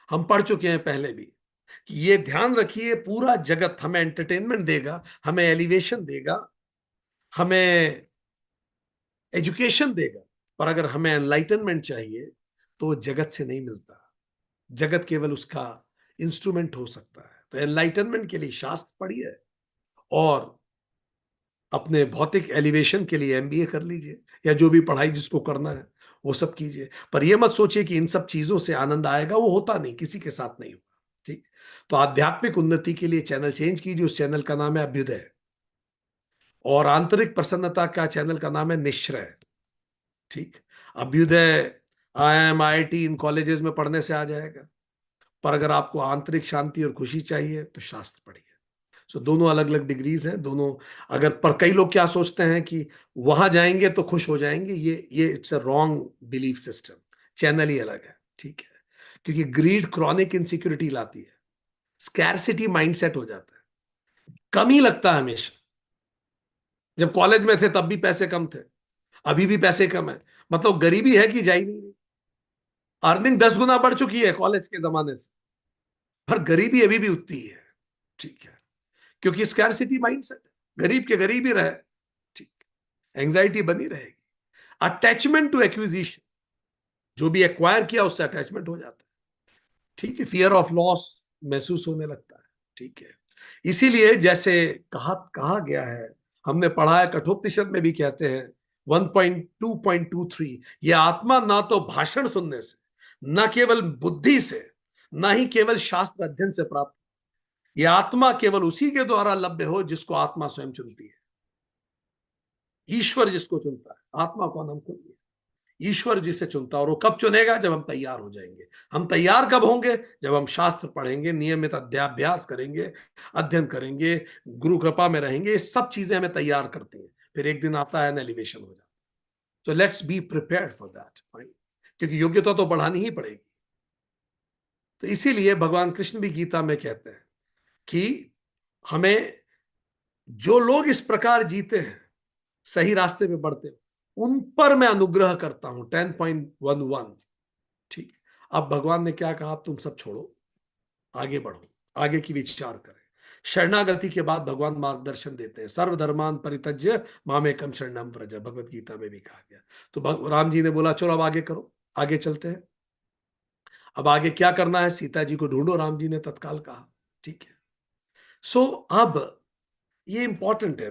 हम पढ़ चुके हैं पहले भी कि ये ध्यान रखिए, पूरा जगत हमें एंटरटेनमेंट देगा, हमें एलिवेशन देगा, हमें एजुकेशन देगा, पर अगर हमें एनलाइटनमेंट चाहिए तो वो जगत से नहीं मिलता। जगत केवल उसका इंस्ट्रूमेंट हो सकता है। तो एनलाइटनमेंट के लिए शास्त्र पढ़िए, और अपने भौतिक एलिवेशन के लिए एमबीए कर लीजिए, या जो भी पढ़ाई जिसको करना है वो सब कीजिए। पर यह मत सोचिए कि इन सब चीजों से आनंद आएगा, वो होता नहीं, किसी के साथ नहीं होगा। ठीक। तो आध्यात्मिक उन्नति के लिए चैनल चेंज कीजिए। उस चैनल का नाम है अभ्युदय, और आंतरिक प्रसन्नता का चैनल का नाम है निश्चय। ठीक। अभ्युदय IIM IIT इन कॉलेजेस में पढ़ने से आ जाएगा, पर अगर आपको आंतरिक शांति और खुशी चाहिए तो शास्त्र पढ़िए। सो दोनों अलग अलग डिग्रीज हैं दोनों। अगर, पर कई लोग क्या सोचते हैं कि वहां जाएंगे तो खुश हो जाएंगे, ये it's a wrong belief system. Channel ही अलग है। ठीक है। क्योंकि ग्रीड क्रॉनिक इनसिक्योरिटी लाती है, स्कैरसिटी माइंडसेट हो जाता है, कम ही लगता है हमेशा। जब कॉलेज में थे तब भी पैसे कम थे, अभी भी पैसे कम है, मतलब गरीबी है कि जा ही नहीं रही। अर्निंग 10 गुना बढ़ चुकी है कॉलेज के जमाने से, पर गरीबी अभी भी उतनी ही है। ठीक है। क्योंकि स्कैरसिटी माइंडसेट, गरीब के गरीब ही रहे। ठीक। एंग्जाइटी बनी रहेगी। अटैचमेंट टू एक्विजिशन, जो भी एक्वायर किया उससे अटैचमेंट हो जाता है। ठीक है। फियर ऑफ लॉस महसूस होने लगता है। ठीक है। इसीलिए जैसे कहा कहा गया है, हमने पढ़ा है, कठोपनिषद में भी कहते हैं 1.2.23, ये आत्मा ना तो भाषण सुनने से, न केवल बुद्धि से, न ही केवल शास्त्र अध्ययन से प्राप्त, ये आत्मा केवल उसी के द्वारा लभ्य हो जिसको आत्मा स्वयं चुनती है। ईश्वर जिसको चुनता है, आत्मा कौन? हमको नहीं। ईश्वर जिसे चुनता है, और वो कब चुनेगा? जब हम तैयार हो जाएंगे। हम तैयार कब होंगे? जब हम शास्त्र पढ़ेंगे, नियमित अध्याभ्यास करेंगे, अध्ययन करेंगे, गुरु कृपा में रहेंगे। ये सब चीजें हमें तैयार करती हैं। फिर एक दिन आता है ना, एलिवेशन हो जाता है। तो let's be prepared for that. क्योंकि योग्यता तो बढ़ानी ही पड़ेगी। तो इसीलिए भगवान कृष्ण भी गीता में कहते हैं कि हमें, जो लोग इस प्रकार जीते हैं, सही रास्ते पे बढ़ते हैं, उन पर मैं अनुग्रह करता हूं। 10.11। ठीक। अब भगवान ने क्या कहा? तुम सब छोड़ो, आगे बढ़ो, आगे की विचार करें। शरणागति के बाद भगवान मार्गदर्शन देते हैं। सर्वधर्मान परित्यज्य मामेकम शरणम व्रज, भगवत गीता में भी कहा गया। तो राम जी ने बोला चलो अब आगे करो, आगे चलते हैं। अब आगे क्या करना है? सीता जी को ढूंढो, राम जी ने तत्काल कहा। ठीक है। सो अब ये इंपॉर्टेंट है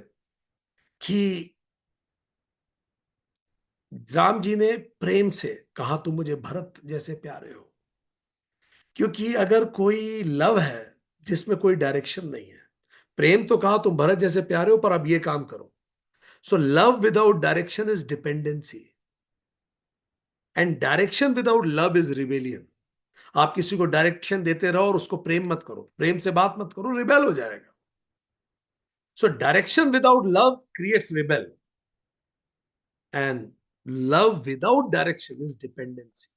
कि राम जी ने प्रेम से कहा तुम मुझे भरत जैसे प्यारे हो। क्योंकि अगर कोई लव है जिसमें कोई डायरेक्शन नहीं है, प्रेम तो कहा तुम भरत जैसे प्यारे हो पर अब ये काम करो। So love without direction is dependency, and direction without love is rebellion. आप किसी को डायरेक्शन देते रहो और उसको प्रेम मत करो, प्रेम से बात मत करो, रिबेल हो जाएगा। So direction without love creates rebel, and love without direction is dependency.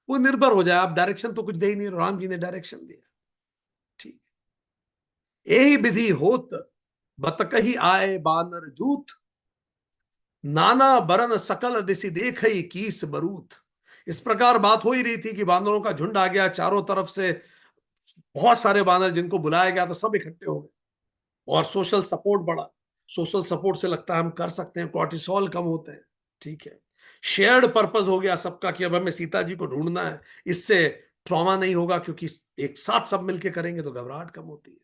वो निर्भर हो जाए, आप डायरेक्शन तो कुछ दे ही नहीं, राम जी ने डायरेक्शन दिया, ठीक। यही विधि होत बतकही आए बानर जूथ, नाना बरन सकल दिशि देख कीस बरूथ। इस प्रकार बात हो ही रही थी कि बानरों का झुंड आ गया चारों तरफ से, बहुत सारे बानर जिनको बुलाया गया तो सब इकट्ठे हो गए, और सोशल सपोर्ट बढ़ा। सोशल सपोर्ट से लगता है हम कर सकते हैं, कॉर्टिसोल कम होते हैं, ठीक है। शेयर्ड पर्पस हो गया सबका कि अब हमें सीता जी को ढूंढना है, इससे ट्रॉमा नहीं होगा, क्योंकि एक साथ सब मिलके करेंगे तो घबराहट कम होती है,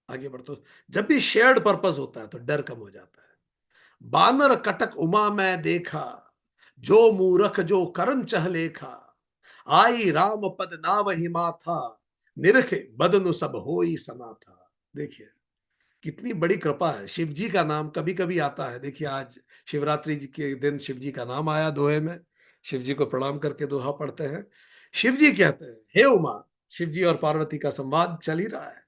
आगे बढ़ते। जब भी शेयर्ड पर्पस होता है तो डर कम हो जाता है। बानर कटक उमा में देखा, जो मूरख जो करन चह लेखा, आई राम पद नावहि माथा, निरखे बदनु सब होई सना था। देखिए कितनी बड़ी कृपा है, शिव जी का नाम कभी कभी आता है। देखिए आज शिवरात्रि जी के दिन शिव जी का नाम आया दोहे में, शिव जी को प्रणाम करके दोहा पढ़ते हैं। शिव जी कहते हैं, हे उमा, शिव जी और पार्वती का संवाद चल ही रहा है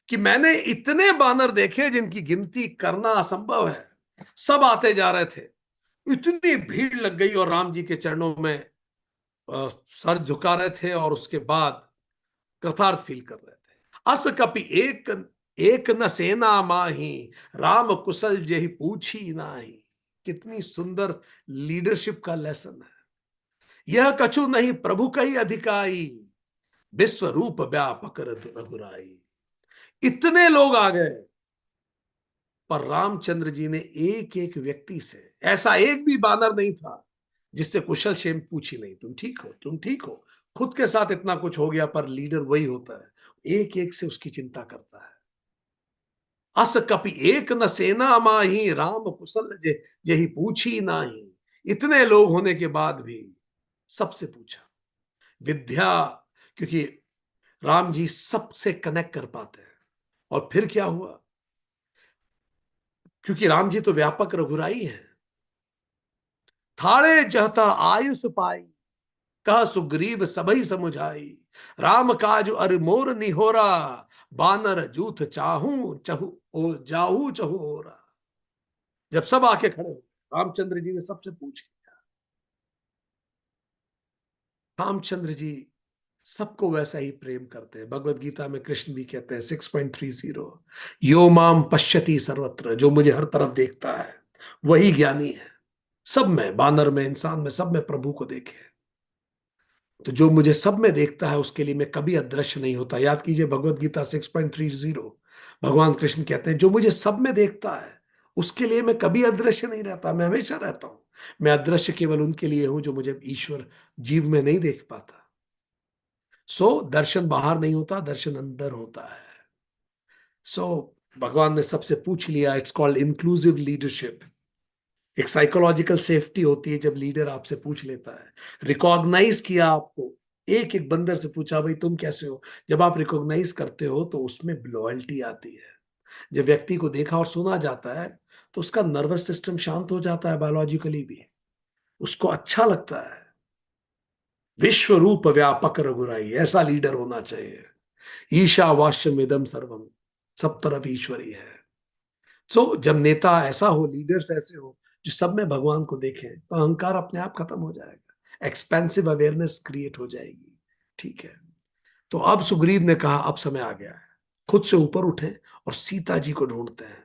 कि मैंने इतने बानर देखे जिनकी गिनती करना असंभव है, सब आते जा रहे थे, इतनी भीड़ लग गई और राम जी के चरणों में सर झुका रहे थे, और उसके बाद कृतार्थ फील कर रहे थे। अस कपि एक एक न सेना माही, राम कुशल जेहि पूछी नाही। कितनी सुंदर लीडरशिप का लेसन है। यह कछु नहीं प्रभु कही अधिकाई, विश्व रूप व्यापक रघुराई। इतने लोग आ गए, पर रामचंद्र जी ने एक एक व्यक्ति से, ऐसा एक भी बानर नहीं था जिससे कुशल क्षेम पूछी नहीं, तुम ठीक हो, तुम ठीक हो। खुद के साथ इतना कुछ हो गया, पर लीडर वही होता है, एक एक से उसकी चिंता करता है। अस कपि एक न सेना माही, राम कुशल जे जेहि पूछी नाही। इतने लोग होने के बाद भी सबसे पूछा, विद्या, क्योंकि राम जी सबसे कनेक्ट कर पाते हैं। और फिर क्या हुआ, क्योंकि राम जी तो व्यापक रघुराई हैं, थाड़े जहता आयुष पाई, कह सुग्रीव सबई समुझाई। राम काज अर मोर निहोरा, बानर जूथ चाहू चहु ओ जाहू चहु ओरा। जब सब आके खड़े हो, रामचंद्र जी ने सबसे पूछ लिया। रामचंद्र जी सबको वैसा ही प्रेम करते हैं। भगवत गीता में कृष्ण भी कहते हैं 6.30, यो माम पश्यति सर्वत्र, जो मुझे हर तरफ देखता है वही ज्ञानी है। सब में, बानर में, इंसान में, सब में प्रभु को देखे। तो जो मुझे सब में देखता है उसके लिए मैं कभी अदृश्य नहीं होता। याद कीजिए भगवत गीता 6.30, भगवान कृष्ण कहते हैं जो मुझे सब में देखता है उसके लिए मैं कभी अदृश्य नहीं रहता, मैं हमेशा रहता हूं। मैं अदृश्य केवल उनके लिए हूं जो मुझे ईश्वर जीव में नहीं देख पाता। सो दर्शन बाहर नहीं होता, दर्शन अंदर होता है। सो भगवान ने सबसे पूछ लिया। It's called inclusive leadership. एक साइकोलॉजिकल सेफ्टी होती है जब लीडर आपसे पूछ लेता है, रिकॉग्नाइज किया आपको। एक एक बंदर से पूछा, भाई तुम कैसे हो। जब आप रिकॉग्नाइज करते हो तो उसमें लॉयल्टी आती है। जब व्यक्ति को देखा और सुना जाता है तो उसका नर्वस सिस्टम शांत हो जाता है, बायोलॉजिकली भी उसको अच्छा लगता है। विश्व रूप व्यापक रघुराई, ऐसा लीडर होना चाहिए। ईशावास्यम इदम सर्वम, सब तरफ ईश्वरी है। सो जब नेता ऐसा हो, लीडर्स ऐसे हो जो सब में भगवान को देखें, तो अहंकार अपने आप खत्म हो जाएगा, एक्सपेंसिव अवेयरनेस क्रिएट हो जाएगी, ठीक है। तो अब सुग्रीव ने कहा अब समय आ गया है, खुद से ऊपर उठे और सीता जी को ढूंढते हैं।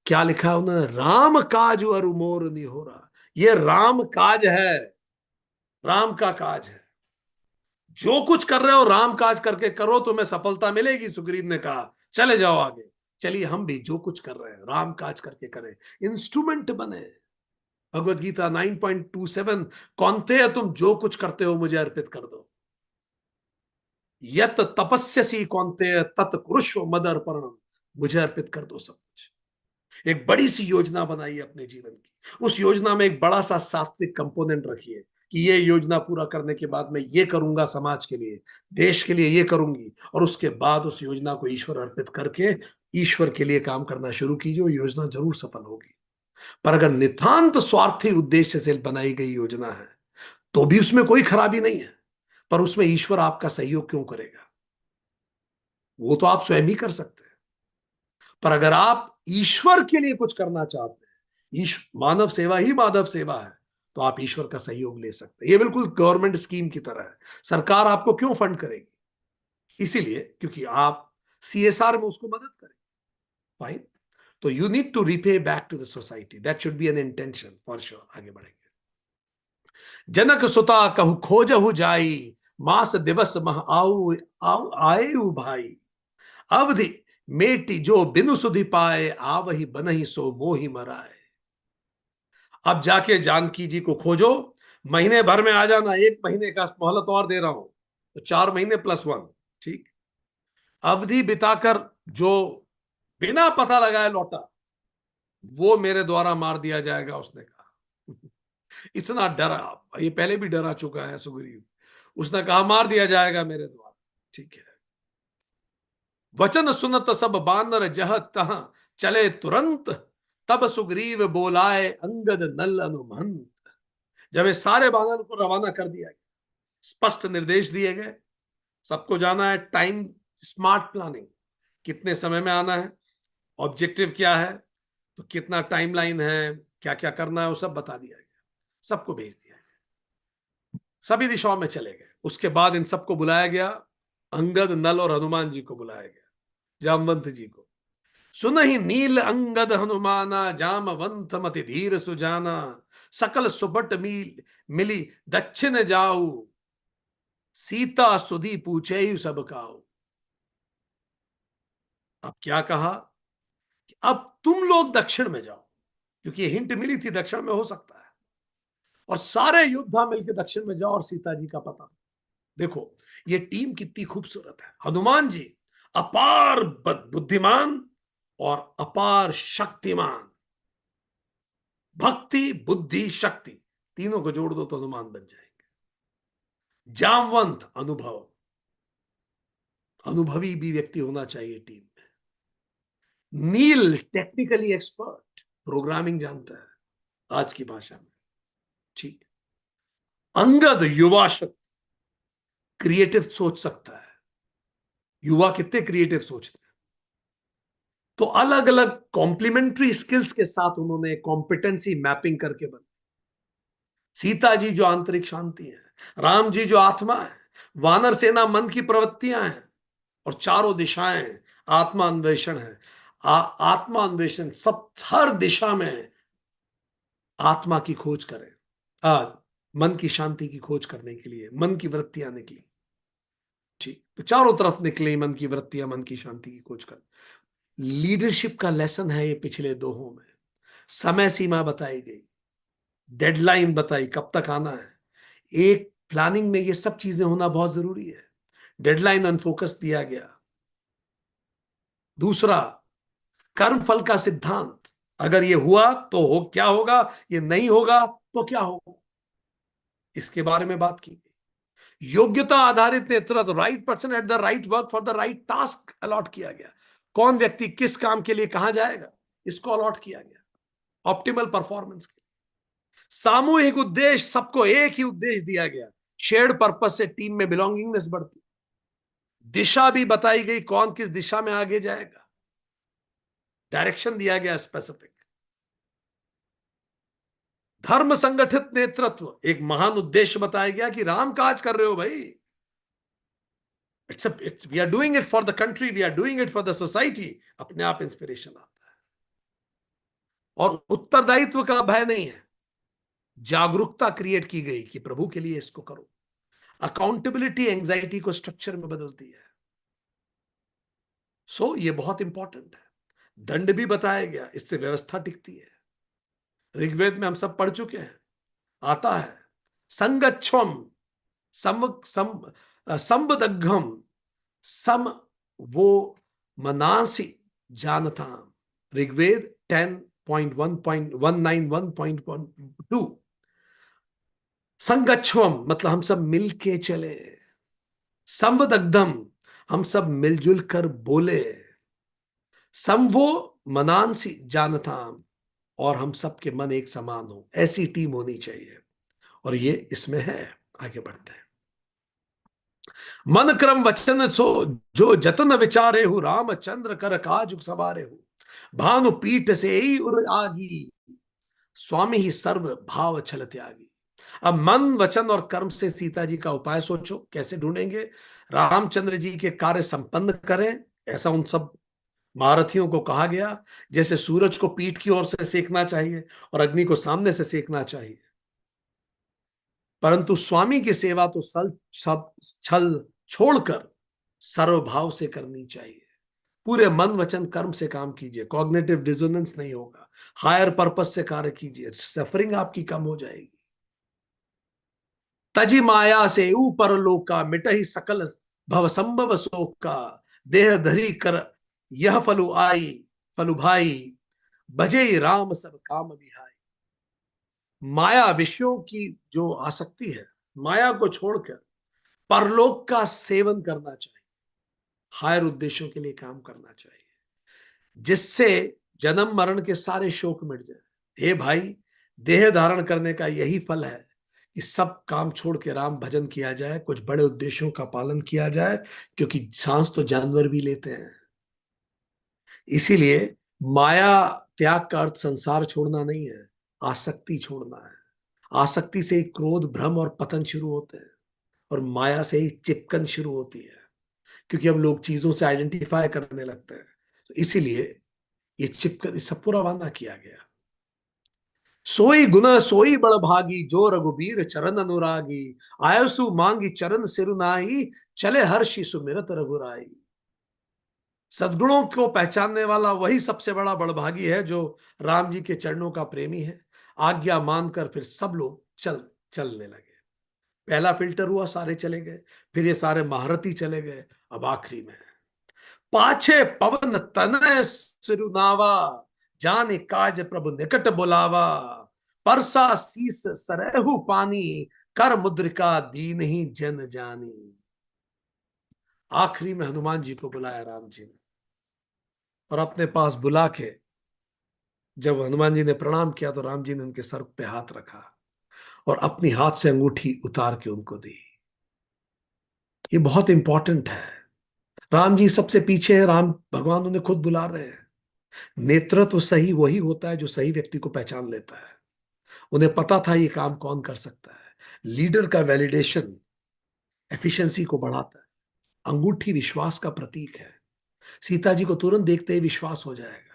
क्या लिखा है उन्होंने, राम काज अरु मोर निहोरा। ये राम काज है, राम का काज है। जो कुछ कर रहे हो राम काज करके करो, तुम्हें सफलता मिलेगी। सुग्रीव ने कहा चले जाओ आगे। चलिए हम भी जो कुछ कर रहे हैं राम काज करके करें, इंस्ट्रूमेंट बने। भगवत गीता 9.27, कौनते तुम जो कुछ करते हो मुझे अर्पित कर दो। यत तपस्यसी कौनते तत् कुरुष्व मद अर्पणम, मुझे अर्पित कर दो सब कुछ। एक बड़ी सी योजना बनाइए अपने जीवन की, उस योजना में एक बड़ा सा सात्विक कंपोनेंट रखिए कि ये योजना पूरा करने के बाद मैं ये करूंगा, समाज के लिए, देश के लिए ये करूंगी, और उसके बाद उस योजना को ईश्वर अर्पित करके ईश्वर के लिए काम करना शुरू कीजिए। वो योजना जरूर सफल होगी। पर अगर नितांत स्वार्थी उद्देश्य से बनाई गई योजना है तो भी उसमें कोई खराबी नहीं है, पर उसमें ईश्वर आपका सहयोग क्यों करेगा? वो तो आप स्वयं ही कर सकते हैं। पर अगर आप ईश्वर के लिए कुछ करना चाहते हैं, मानव सेवा ही माधव सेवा है, तो आप ईश्वर का सहयोग ले सकते हैं। ये बिल्कुल गवर्नमेंट स्कीम की तरह है। सरकार आपको क्यों फंड करेगी? इसीलिए क्योंकि आप सीएसआर में उसको मदद करें। फाइन। तो you need to repay back to the society, that should be an intention for sure. आगे बढ़ेंगे। जनक सुता कहु खोजहु जाई, मास दिवस मह आऊ आऊ आए भाई। अवधि मेटी जो बिनु सुधि पाए, आवही बनहि सो मोहि मराए। अब जाके जानकी जी को खोजो, महीने भर में आ जाना, 1 महीने का मोहलत और दे रहा हूं, तो 4 महीने +1। ठीक। अवधि बिताकर जो बिना पता लगाए लौटा, वो मेरे द्वारा मार दिया जाएगा, उसने कहा। इतना डरा, ये पहले भी डरा चुका है सुग्रीव। उसने कहा मार दिया जाएगा मेरे द्वारा। ठीक है। वचन सुनत सब बानर जह तह चले तुरंत, तब सुग्रीव बोलाए अंगद नल अनुमंत। जब ये सारे बानर को रवाना कर दिया गया, स्पष्ट निर्देश दिए गए, सबको जाना है, टाइम स्मार्ट प्लानिंग, कितने समय में आना है, ऑब्जेक्टिव क्या है, तो कितना टाइमलाइन है, क्या क्या करना है, वो सब बता दिया गया, सबको भेज दिया गया, सभी दिशाओं में चले गए। उसके बाद इन सबको बुलाया गया, अंगद नल और हनुमान जी को बुलाया गया, जामवंत जी को। सुनहि नील अंगद हनुमाना, जामवंत मति धीर सुजाना। सकल सुबट मिली दक्षिण जाऊ, सीता सुधी पूछे सब काऊ। अब क्या कहा कि अब तुम लोग दक्षिण में जाओ, क्योंकि ये हिंट मिली थी दक्षिण में हो सकता है, और सारे योद्धा मिलकर दक्षिण में जाओ और सीता जी का पता। देखो ये टीम कितनी खूबसूरत है। हनुमान जी अपार बुद्धिमान और अपार शक्तिमान, भक्ति बुद्धि शक्ति, तीनों को जोड़ दो तो हनुमान बन जाएंगे। जामवंत अनुभव, अनुभवी भी व्यक्ति होना चाहिए टीम में। नील टेक्निकली एक्सपर्ट, प्रोग्रामिंग जानता है आज की भाषा में। ठीक। अंगद युवा शक्ति, क्रिएटिव सोच सकता है। युवा कितने क्रिएटिव सोचते हैं। तो अलग अलग कॉम्प्लीमेंट्री स्किल्स के साथ उन्होंने कॉम्पिटेंसी मैपिंग करके बना। सीता जी जो आंतरिक शांति है, राम जी जो आत्मा है, वानर सेना मन की प्रवृत्तियां हैं, और चारों दिशाएं आत्मा अन्वेषण है। आत्मा अन्वेषण, सब हर दिशा में आत्मा की खोज करें। मन की शांति की खोज करने के लिए मन की वृत्तियां निकली। ठीक। तो चारों तरफ निकली मन की वृत्तियां, मन की शांति की खोज कर। लीडरशिप का लेसन है ये पिछले दोहों में। समय सीमा बताई गई, डेडलाइन बताई कब तक आना है। एक प्लानिंग में ये सब चीजें होना बहुत जरूरी है। डेडलाइन अनफोकस दिया गया। दूसरा, कर्म फल का सिद्धांत, अगर ये हुआ तो हो क्या होगा, ये नहीं होगा तो क्या होगा, इसके बारे में बात की गई। योग्यता आधारित नेतृत्व, right person at the right work for the right task allot किया गया। कौन व्यक्ति किस काम के लिए कहां जाएगा, इसको अलॉट किया गया ऑप्टिमल परफॉर्मेंस के लिए। सामूहिक उद्देश्य, सबको एक ही उद्देश्य दिया गया। शेयर्ड पर्पस से टीम में बिलोंगिंगनेस बढ़ती। दिशा भी बताई गई, कौन किस दिशा में आगे जाएगा, डायरेक्शन दिया गया स्पेसिफिक। धर्म संगठित नेतृत्व, एक महान उद्देश्य बताया गया कि राम काज कर रहे हो भाई, it's we are doing it for the country, we are doing it for the society. अपने आप इंस्पिरेशन आता है। और उत्तरदायित्व का भय नहीं है, जागरूकता क्रिएट की गई कि प्रभु के लिए इसको करो। अकाउंटेबिलिटी एंजाइटी को स्ट्रक्चर में बदलती है। ये बहुत इंपॉर्टेंट है। दंड भी बताया गया, इससे व्यवस्था टिकती है। ऋग्वेद में हम सब पढ़ चुके हैं, आता है संगच्छम संबदघम सम वो मनासी जानता। ऋग्वेद 10.1.191.2। संगच्छम मतलब हम सब मिलके चले, संवदग्धम हम सब मिलजुल कर बोले, समवो मनांसी जानताम और हम सब के मन एक समान हो। ऐसी टीम होनी चाहिए, और ये इसमें है। आगे बढ़ते हैं। मन क्रम वचन सो जो जतन विचारे हु, रामचंद्र कर काज सवारे हु। भानु पीठ से ही उर आगी, स्वामी ही सर्व भाव छल त्यागी। अब मन वचन और कर्म से सीता जी का उपाय सोचो, कैसे ढूंढेंगे? रामचंद्र जी के कार्य संपन्न करें, ऐसा उन सब महारथियों को कहा गया। जैसे सूरज को पीठ की ओर से सेकना चाहिए और अग्नि को सामने से सेकना चाहिए, परंतु स्वामी की सेवा तो सब छल छोड़कर सर्वभाव से करनी चाहिए। पूरे मन वचन कर्म से काम कीजिए, कॉग्निटिव डिसोनेंस नहीं होगा। हायर पर्पस से कार्य कीजिए, सफरिंग आपकी कम हो जाएगी। तजी माया से ऊपर लोका, मिटही सकल भव संभव शोक का। देह धरी कर यह फलु आई, फलु भाई भजे राम सब काम बिहाई। माया विषयों की जो आसक्ति है, माया को छोड़कर परलोक का सेवन करना चाहिए, हायर उद्देश्यों के लिए काम करना चाहिए, जिससे जन्म मरण के सारे शोक मिट जाए। हे भाई, देह धारण करने का यही फल है कि सब काम छोड़ के राम भजन किया जाए, कुछ बड़े उद्देश्यों का पालन किया जाए, क्योंकि सांस तो जानवर भी लेते हैं। इसीलिए माया त्याग का अर्थ संसार छोड़ना नहीं है, आसक्ति छोड़ना है। आसक्ति से ही क्रोध, भ्रम और पतन शुरू होते हैं, और माया से ही चिपकन शुरू होती है, क्योंकि हम लोग चीजों से आइडेंटिफाई करने लगते हैं। तो इसीलिए ये चिपकन, सब पूरा वादा किया गया। सोई गुना सोई बड़ भागी, जो रघुबीर चरण अनुरागी। आयसु मांगी चरण सिरुनाई, चले हर्षि सुमिरत रघुराई। सद्गुणों को पहचानने वाला वही सबसे बड़ा बड़भागी है, जो राम जी के चरणों का प्रेमी है। आज्ञा मानकर फिर सब लोग चलने लगे। पहला फिल्टर हुआ, सारे चले गए, फिर ये सारे महारथी चले गए। अब आखिरी में पाछे पवन तनय सिरुनावा, जाने काज प्रभु निकट बुलावा। परसा शीस सरहु पानी, कर मुद्रिका दीन ही जन जानी। आखिरी में हनुमान जी को बुलाया राम जी ने, और अपने पास बुला के जब हनुमान जी ने प्रणाम किया, तो राम जी ने उनके सर पे हाथ रखा और अपनी हाथ से अंगूठी उतार के उनको दी। ये बहुत इंपॉर्टेंट है। राम जी सबसे पीछे है, राम भगवान उन्हें खुद बुला रहे हैं। नेतृत्व सही वही होता है जो सही व्यक्ति को पहचान लेता है। उन्हें पता था ये काम कौन कर सकता है। लीडर का वैलिडेशन एफिशिएंसी को बढ़ाता है। अंगूठी विश्वास का प्रतीक है। सीता जी को तुरंत देखते ही विश्वास हो जाएगा।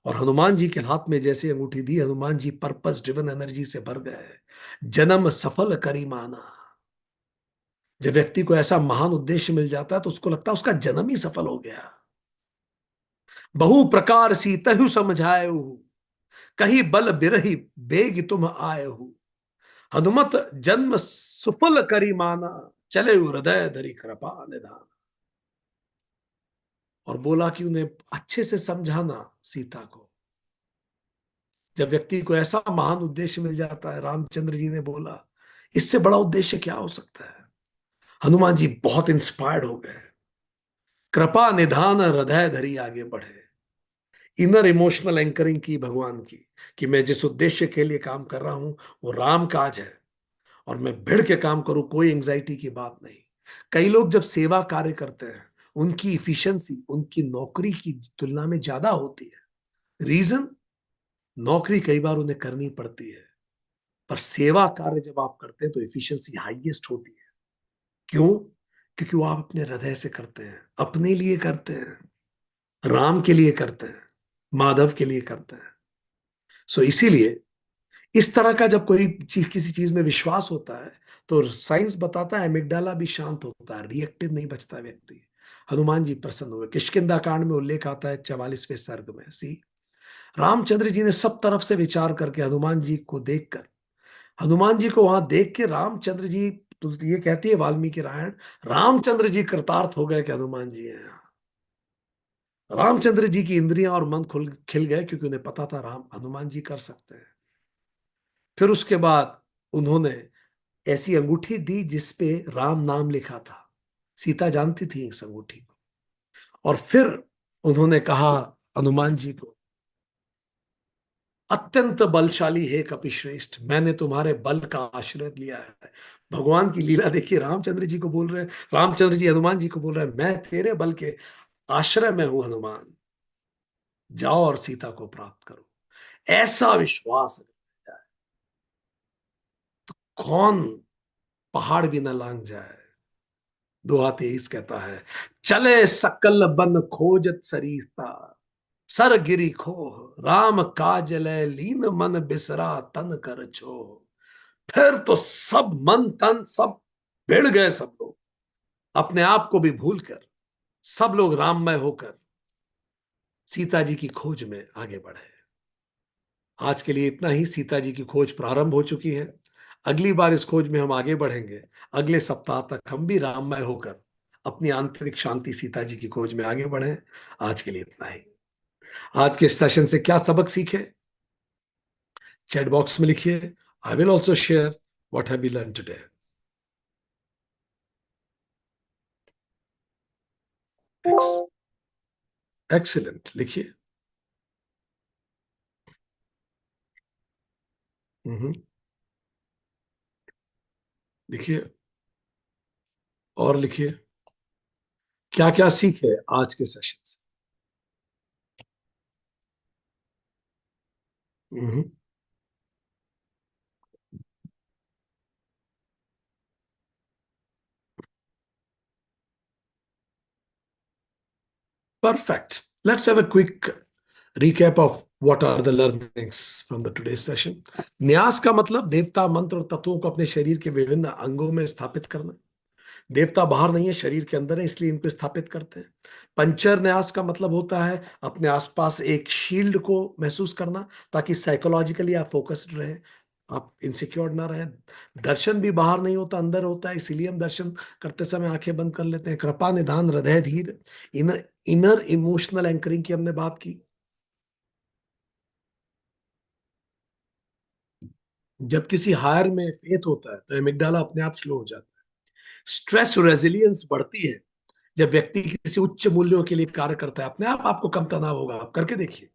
और हनुमान जी के हाथ में जैसे अंगूठी दी, Hanuman ji purpose driven energy से भर गए। जन्म सफल करी माना। जब व्यक्ति को ऐसा महान उद्देश्य मिल जाता है, तो उसको लगता है उसका जन्म ही सफल हो गया। बहु प्रकार सीतहु समझायु, कही बल बिरही बेग तुम आयहु। हनुमत जन्म सुफल करी माना, चले हृदय धरी कृपा निधान। और बोला कि उन्हें अच्छे से समझाना सीता को। जब व्यक्ति को ऐसा महान उद्देश्य मिल जाता है, रामचंद्र जी ने बोला, इससे बड़ा उद्देश्य क्या हो सकता है? हनुमान जी बहुत इंस्पायर्ड हो गए। कृपा निधान हृदय धरी आगे बढ़े। इनर इमोशनल एंकरिंग की भगवान की, कि मैं जिस उद्देश्य के लिए काम कर रहा हूं वो राम काज है, और मैं भिड़ के काम करूं, कोई एंग्जाइटी की बात नहीं। कई लोग जब सेवा कार्य करते हैं, उनकी इफिशिएंसी उनकी नौकरी की तुलना में ज्यादा होती है। रीजन, नौकरी कई बार उन्हें करनी पड़ती है, पर सेवा कार्य जब आप करते हैं तो इफिशिएंसी हाईएस्ट होती है। क्यों? क्योंकि वो आप अपने हृदय से करते हैं, अपने लिए करते हैं, राम के लिए करते हैं, माधव के लिए करते हैं। सो इसीलिए इस तरह का जब कोई चीज, किसी चीज में विश्वास होता है, तो साइंस बताता है एमिगडाला भी शांत होता है, रिएक्टिव नहीं बचता व्यक्ति। हनुमान जी प्रसन्न हुए। किष्किंधा कांड में उल्लेख आता है 44वें सर्ग में। सी, रामचंद्र जी ने सब तरफ से विचार करके हनुमान जी को देखकर, हनुमान जी को वहां देख के रामचंद्र जी, तो ये कहती है वाल्मीकि रामायण, रामचंद्र जी कृतार्थ हो गए कि हनुमान जी हैं। रामचंद्र जी की इंद्रियां और मन खुल खिल गए, क्योंकि उन्हें पता था राम हनुमान जी कर सकते हैं। फिर उसके बाद उन्होंने ऐसी अंगूठी दी जिसपे राम नाम लिखा था। सीता जानती थी इस अंगूठी को। और फिर उन्होंने कहा हनुमान जी को, अत्यंत बलशाली है कपिश्रेष्ठ, मैंने तुम्हारे बल का आश्रय लिया है। भगवान की लीला देखिए, रामचंद्र जी को बोल रहे हैं, रामचंद्र जी हनुमान जी को बोल रहे हैं, मैं तेरे बल के आश्रय में हूं हनुमान, जाओ और सीता को प्राप्त करो। ऐसा विश्वास है, कौन पहाड़ भी न लांग जाए। दोहा 23 कहता है, चले सकल बन खोजत सरीता, सर गिरी खो, राम काज लै लीन मन बिसरा तन कर छो। फिर तो सब मन तन सब भिड़ गए, सब लोग अपने आप को भी भूल कर, सब लोग राममय होकर सीता जी की खोज में आगे बढ़े। आज के लिए इतना ही। सीता जी की खोज प्रारंभ हो चुकी है। अगली बार इस खोज में हम आगे बढ़ेंगे। अगले सप्ताह तक हम भी राममय होकर अपनी आंतरिक शांति सीता जी की खोज में आगे बढ़े। आज के लिए इतना ही। आज के सेशन से क्या सबक सीखे, चैट बॉक्स में लिखिए। I will also share what have we learn today. Excellent, लिखिए। हम्म, लिखिए और लिखिए क्या क्या सीखे आज के सेशन से। Perfect. Let's have a quick recap of what are the learnings from the today's session. न्यास का मतलब देवता मंत्र और तत्वों को अपने शरीर के विभिन्न अंगों में स्थापित करना। देवता बाहर नहीं है, शरीर के अंदर है, इसलिए इनको स्थापित करते हैं। पंचर न्यास का मतलब होता है अपने आसपास एक शील्ड को महसूस करना, ताकि साइकोलॉजिकली आप फोकस्ड रहे, आप इनसिक्योर ना रहे। दर्शन भी बाहर नहीं होता, अंदर होता है, इसीलिए हम दर्शन करते समय आंखें बंद कर लेते हैं। कृपा निधान हृदय धीर, इनर इमोशनल एंकरिंग की हमने बात की। जब किसी हायर में फेथ होता है तो एमिगडाला अपने आप स्लो हो जाता है। स्ट्रेस रेजिलियंस बढ़ती है जब व्यक्ति किसी उच्च मूल्यों के लिए कार्य करता है। अपने आप आपको कम तनाव होगा, आप करके देखिए।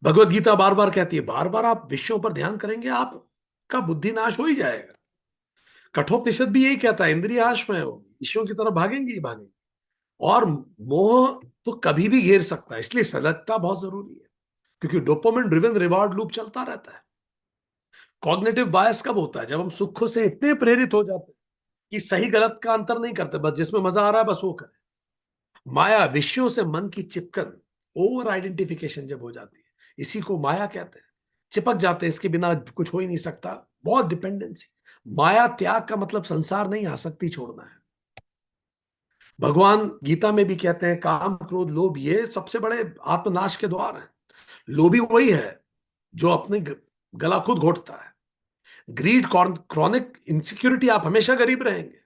भगवत गीता बार बार कहती है, बार बार आप विषयों पर ध्यान करेंगे, आपका बुद्धि नाश हो ही जाएगा। कठोपनिषद भी यही कहता है, इंद्रियाश में हो, विषयों की तरफ भागेंगे ही भागेंगे। और मोह तो कभी भी घेर सकता है, इसलिए सजगता बहुत जरूरी है, क्योंकि डोपामिन ड्रिवन रिवार्ड लूप चलता रहता है। कॉग्निटिव बायस कब होता है? जब हम सुख से इतने प्रेरित हो जाते हैं कि सही गलत का अंतर नहीं करते, बस जिसमें मजा आ रहा है बस वो करें। माया विषयों से मन की चिपकन, ओवर आइडेंटिफिकेशन जब हो जाती है, इसी को माया कहते हैं। चिपक जाते हैं, इसके बिना कुछ हो ही नहीं सकता, बहुत डिपेंडेंसी। माया त्याग का मतलब संसार नहीं, आसक्ति छोड़ना है। भगवान गीता में भी कहते हैं, काम क्रोध लोभ ये सबसे बड़े आत्मनाश के द्वार हैं। लोभी वही है जो अपनी गला खुद घोटता है। ग्रीड, क्रॉनिक इनसिक्योरिटी, आप हमेशा गरीब रहेंगे।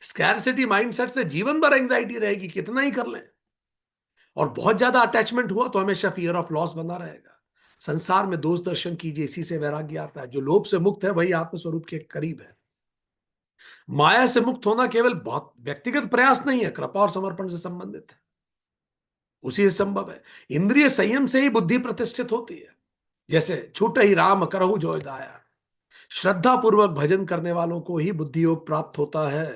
स्कैरसिटी माइंडसेट से जीवन भर एंजाइटी रहेगी, कितना ही कर लें। और बहुत ज्यादा अटैचमेंट हुआ तो हमेशा फियर ऑफ लॉस बना रहेगा। संसार में दोष दर्शन कीजिए, इसी से वैराग्य आता है। जो लोभ से मुक्त है वही आत्मस्वरूप के करीब है। माया से मुक्त होना केवल बहुत व्यक्तिगत प्रयास नहीं है, कृपा और समर्पण से संबंधित है, उसी से संभव है। इंद्रिय संयम से ही बुद्धि प्रतिष्ठित होती है। जैसे छूट ही राम करहु जो दाया, श्रद्धा पूर्वक भजन करने वालों को ही बुद्धि योग प्राप्त होता है।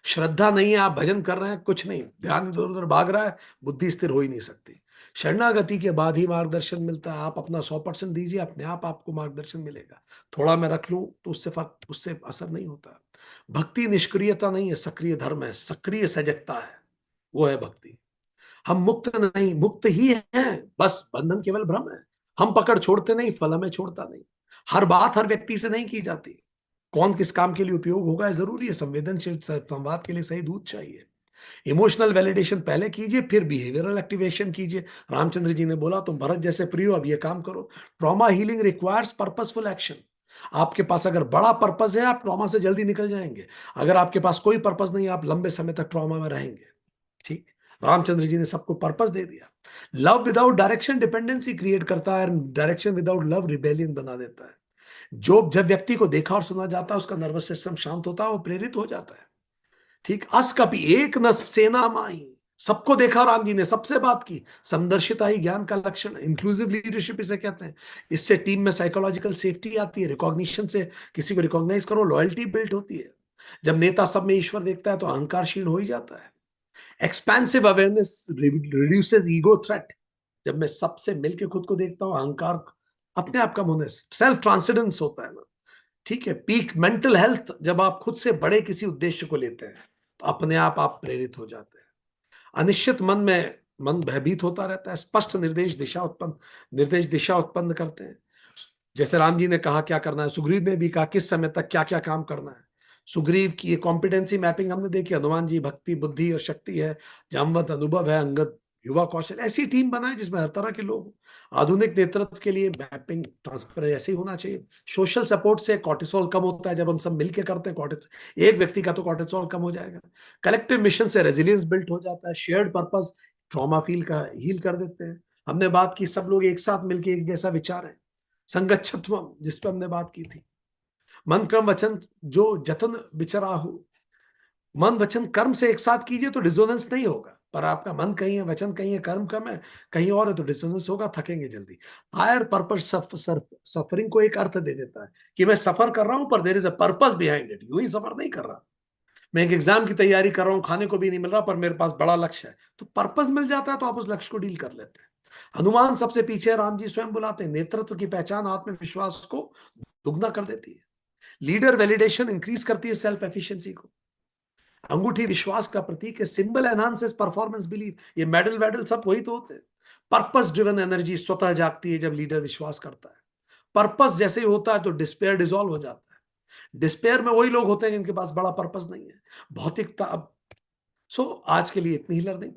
श्रद्धा नहीं है, आप भजन कर रहे हैं, कुछ नहीं, ध्यान इधर उधर भाग रहा है, बुद्धि स्थिर हो ही नहीं सकती। शरणागति के बाद ही मार्गदर्शन मिलता है। आप अपना 100% दीजिए, अपने आप आपको मार्गदर्शन मिलेगा। थोड़ा मैं रख लूं तो उससे फर्क, उससे असर नहीं होता। भक्ति निष्क्रियता नहीं है, सक्रिय धर्म है, सक्रिय सजगता है, वो है भक्ति। हम मुक्त नहीं, मुक्त ही हैं, बस बंधन केवल भ्रम है। हम पकड़ छोड़ते नहीं, फल हमें छोड़ता नहीं। हर बात हर व्यक्ति से नहीं की जाती। कौन किस काम के लिए उपयोग होगा, जरूरी है। संवेदनशील संवाद के लिए सही दूध चाहिए। इमोशनल वैलिडेशन पहले कीजिए, फिर बिहेवियरल एक्टिवेशन कीजिए। रामचंद्र जी ने बोला, तुम भरत जैसे प्रिय हो, अब ये काम करो। Trauma healing requires purposeful action. आपके पास अगर बड़ा पर्पस है, आप ट्रॉमा से जल्दी निकल जाएंगे। अगर आपके पास कोई पर्पस नहीं, आप लंबे समय तक ट्रॉमा में रहेंगे। ठीक, रामचंद्र जी ने सबको पर्पस दे दिया। Love without direction dependency create करता है, डायरेक्शन विदाउट लव रिबेलियन बना देता है। जो जब व्यक्ति को देखा और सुना जाता है, उसका नर्वस सिस्टम शांत होता है, वो प्रेरित हो जाता है। ठीक, अस कपि एक न सेना माही, सबको देखा राम जी ने, सबसे बात की। समदर्शिता ही ज्ञान का लक्षण है, इंक्लूसिव लीडरशिप इसे कहते हैं। इससे टीम में साइकोलॉजिकल सेफ्टी आती है, रिकॉग्निशन से किसी को रिकॉग्नाइज करो, लॉयल्टी बिल्ड होती है। जब नेता सब में ईश्वर देखता है तो अहंकार क्षीण हो ही जाता है। Expensive awareness reduces ego threat. जब मैं सबसे मिलकर खुद को देखता हूं, अहंकार अपने आप कम होने, सेल्फ ट्रांसेंडेंस होता है ना। ठीक है। पीक मेंटल हेल्थ, जब आप खुद से बड़े किसी उद्देश्य को लेते हैं तो अपने आप प्रेरित हो जाते हैं। अनिश्चित मन भयभीत होता रहता है। स्पष्ट निर्देश दिशा उत्पन्न करते हैं। जैसे राम जी ने कहा क्या करना है, सुग्रीव ने भी कहा किस समय तक क्या क्या काम करना है। सुग्रीव की ये कॉम्पिटेंसी मैपिंग हमने देखी। हनुमान जी भक्ति बुद्धि और शक्ति है, जामवंत अनुभव है, अंगद युवा कौशल। ऐसी टीम बनाए जिसमें हर तरह के लोग। आधुनिक नेतृत्व के लिए मैपिंग ट्रांसपेरेंट ऐसे ही होना चाहिए। सोशल सपोर्ट से कॉर्टिसोल कम होता है। जब हम सब मिलकर करते हैं कॉर्टिसोल, एक व्यक्ति का तो कॉर्टिसोल कम हो जाएगा। कलेक्टिव मिशन से रेजिलियंस बिल्ट हो जाता है। शेयर्ड पर्पस ट्रॉमा फील का हील कर देते हैं। हमने बात की सब लोग एक साथ मिलकर एक जैसा विचार है। संगच्छत्वम जिस पर हमने बात की थी। मन क्रम वचन जो जतन विचराहु। मन वचन कर्म से एक साथ कीजिए तो डिसोनेंस नहीं होगा। पर आपका मन कहीं है, वचन कहीं है, कर्म कम है कहीं और है तो डिसोनेंस होगा, थकेंगे जल्दी। हायर पर्पस सफरिंग को एक अर्थ दे देता है कि मैं सफर कर रहा हूं पर there is a purpose behind it. यूं ही सफर नहीं कर रहा। मैं एक एग्जाम की तैयारी कर रहा हूं, खाने को भी नहीं मिल रहा पर मेरे पास बड़ा लक्ष्य है, तो पर्पस मिल जाता है तो आप उस लक्ष्य को डील कर लेते हैं। हनुमान सबसे पीछे है, राम जी स्वयं बुलाते हैं। नेतृत्व की पहचान आत्मविश्वास को दुगना कर देती है। लीडर वैलिडेशन इंक्रीज करती है सेल्फ एफिशिएंसी को। अंगूठी विश्वास का प्रतीक है। Symbol enhances performance believe. ये मेडल वेडल सब वही तो होते हैं। पर्पस ड्रिवन एनर्जी स्वतः जागती है जब लीडर विश्वास करता है। पर्पस जैसे ही होता है तो डिस्पेयर डिसॉल्व हो जाता है। डिस्पेयर में वही लोग होते हैं जिनके पास बड़ा पर्पस नहीं है। भौतिकता अब। सो आज के लिए इतनी ही लर्निंग।